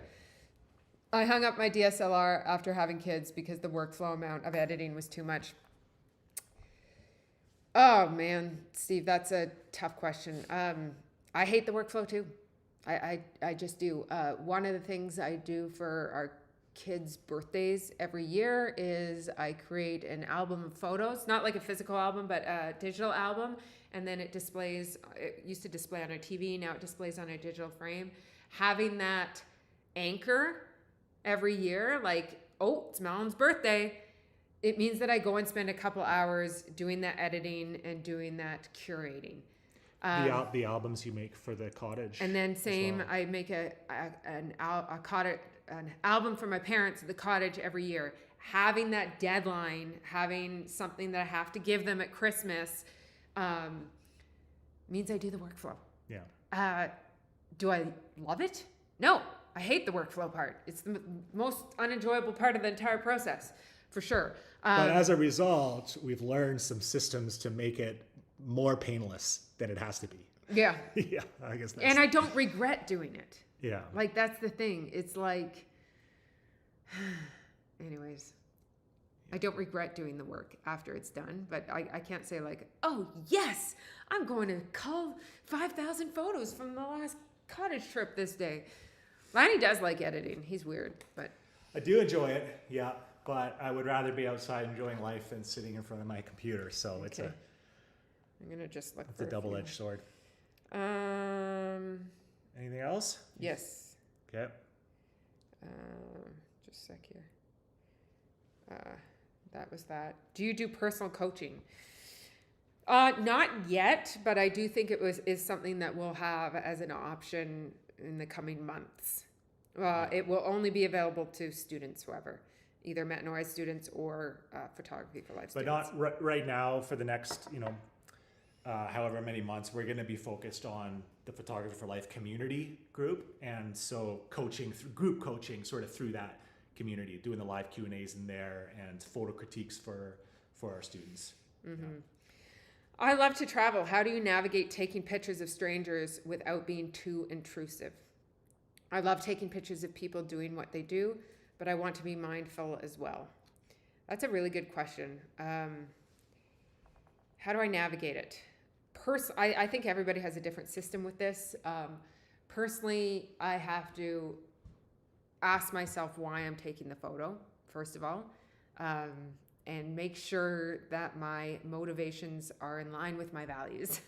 I hung up my DSLR after having kids because the workflow amount of editing was too much. Oh man, Steve, that's a tough question. I hate the workflow too. I just do. One of the things I do for our kids' birthdays every year is I create an album of photos, not like a physical album, but a digital album. And then it displays, it used to display on our TV, now it displays on a digital frame. Having that anchor every year, like, oh, it's Malin's birthday, it means that I go and spend a couple hours doing that editing and doing that curating. The albums you make for the cottage. And then same, well. I make an album for my parents at the cottage every year. Having that deadline, having something that I have to give them at Christmas, means I do the workflow. Yeah. Do I love it? No, I hate the workflow part. It's the most unenjoyable part of the entire process, for sure. But as a result, we've learned some systems to make it more painless than it has to be. Yeah. Yeah, I guess that's... And I don't regret doing it. Yeah. Like, that's the thing. It's like, anyways, I don't regret doing the work after it's done, but I can't say like, oh yes, I'm going to cull 5,000 photos from the last cottage trip this day. Lanny does like editing. He's weird, but I do enjoy it, yeah, but I would rather be outside enjoying life than sitting in front of my computer. So it's Okay. I'm gonna just look it's for a double-edged sword. few. Anything else? Yes. Okay. Just a sec here. That was that. Do you do personal coaching? Not yet, but I do think is something that we'll have as an option in the coming months. It will only be available to students, however, either Metanoise students or Photography for Life But students. not right now. For the next, however many months, we're going to be focused on the Photography for Life community group, and so group coaching, sort of through that community, doing the live Q&As in there and photo critiques for our students. Mm-hmm. I love to travel. How do you navigate taking pictures of strangers without being too intrusive? I love taking pictures of people doing what they do, but I want to be mindful as well. That's a really good question. How do I navigate it? I think everybody has a different system with this. Personally, I have to ask myself why I'm taking the photo, first of all, and make sure that my motivations are in line with my values.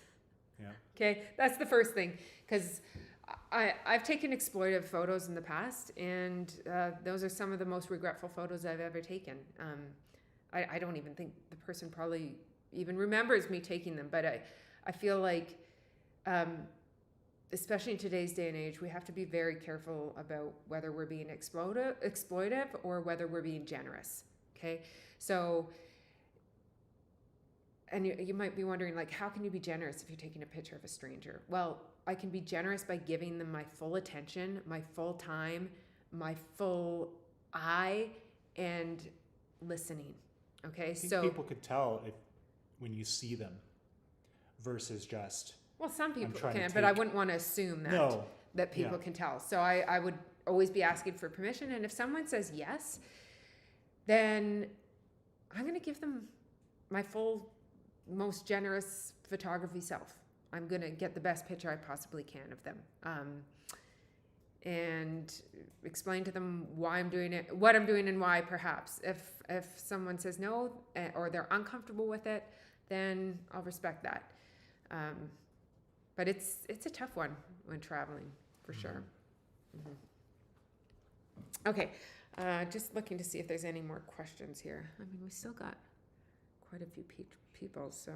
Yeah. Okay, that's the first thing, because I've taken exploitive photos in the past, and those are some of the most regretful photos I've ever taken. I don't even think the person probably even remembers me taking them, but I feel like, especially in today's day and age, we have to be very careful about whether we're being exploitive or whether we're being generous. Okay, so, and you might be wondering, like, how can you be generous if you're taking a picture of a stranger? Well, I can be generous by giving them my full attention, my full time, my full eye, and listening. Okay, I think so people could tell when you see them versus just well, some people trying to can, but I take- wouldn't want to assume that no. that people Yeah. can tell. So I would always be asking for permission, and if someone says yes, then I'm going to give them my full, most generous photography self. I'm going to get the best picture I possibly can of them, and explain to them why I'm doing it, what I'm doing, and why. Perhaps if someone says no, or they're uncomfortable with it, then I'll respect that. But it's a tough one when traveling, for sure. Mm-hmm. Okay, just looking to see if there's any more questions here. I mean, we still got quite a few people, so.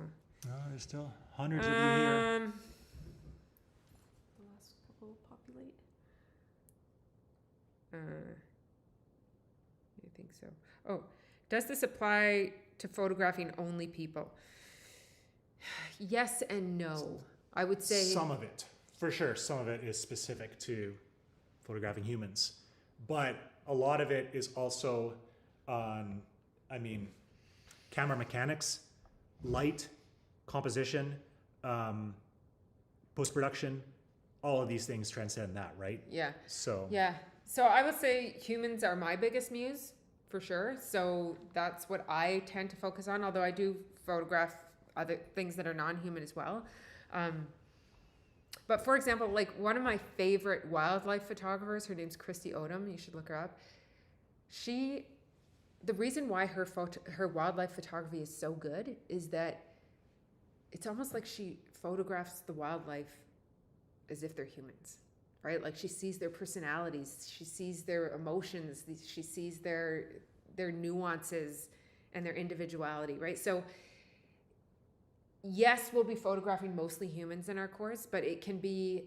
Oh, there's still hundreds of you here. The last couple populate. I think so. Oh, does this apply to photographing only people? Yes and no. I would say Some of it, for sure, some of it is specific to photographing humans, but a lot of it is also on, camera mechanics, light, composition, post-production, all of these things transcend that, right? yeah. So Yeah. So I would say humans are my biggest muse, for sure. So that's what I tend to focus on, although I do photograph other things that are non-human as well. But for example, like one of my favorite wildlife photographers, her name's Christy Odom, you should look her up. The reason why her wildlife photography is so good is that it's almost like she photographs the wildlife as if they're humans. right? Like she sees their personalities, she sees their emotions, she sees their nuances and their individuality, right? So yes, we'll be photographing mostly humans in our course, but it can be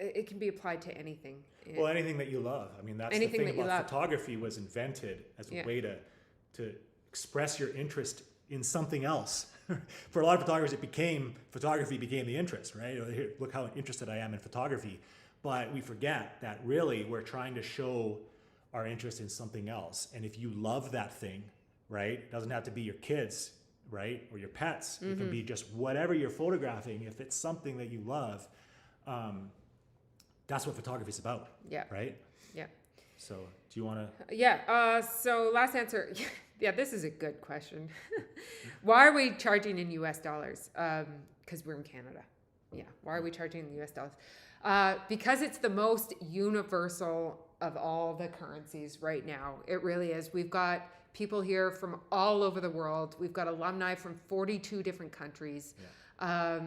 applied to anything. Well, anything that you love. I mean, that's Anything the that thing you about love. photography was invented as a Yeah. way to express your interest in something else. For a lot of photographers, photography became the interest, right? Here, look how interested I am in photography. But we forget that really we're trying to show our interest in something else. And if you love that thing, right? It doesn't have to be your kids, right? Or your pets. It can be just whatever you're photographing. If it's something that you love, that's what photography is about, Yeah. right? Yeah. So do you want to? Yeah. So last answer. Yeah, this is a good question. Why are we charging in US dollars? Because we're in Canada. Yeah. Why are we charging in US dollars? Because it's the most universal of all the currencies right now. It really is. We've got people here from all over the world. We've got alumni from 42 different countries. Yeah.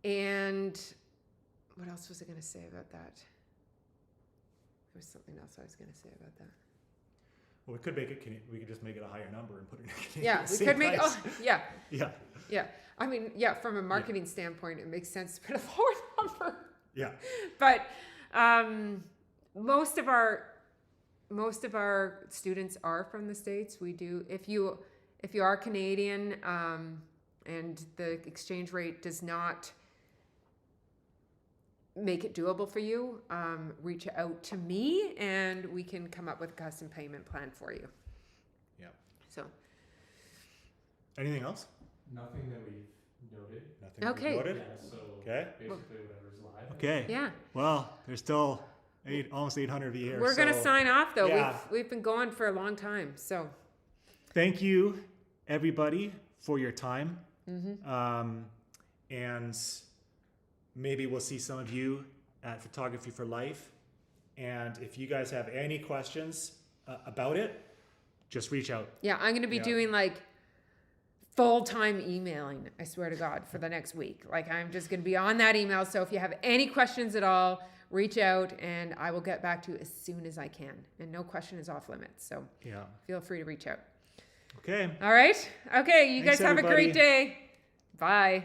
And what else was I going to say about that? There was something else I was going to say about that. Well, we could make it. We could just make it a higher number and put it in Canadian. Yeah, we same could make. price. Oh, yeah, Yeah. yeah. I mean, yeah. From a marketing standpoint, it makes sense to put a lower number. Yeah. But most of our students are from the States. We do. If you are Canadian and the exchange rate does not make it doable for you, reach out to me and we can come up with a custom payment plan for you. Yeah. So, Anything else? Nothing that we've noted. Nothing we've Okay. noted? Yeah, so Okay. basically whatever's live. Okay. yeah. Well, there's still almost 800 of you here. We're going to so sign off though. Yeah. We've been going for a long time. So, Thank you, everybody, for your time. mm-hmm. And maybe we'll see some of you at Photography for Life. And if you guys have any questions about it, just reach out. Yeah, I'm going to be Yeah. doing like full-time emailing, I swear to God, for the next week. Like I'm just going to be on that email. So if you have any questions at all, reach out and I will get back to you as soon as I can. And no question is off limits. So Yeah. feel free to reach out. Okay. All right. Okay. You Thanks, guys have a great everybody. day. Bye.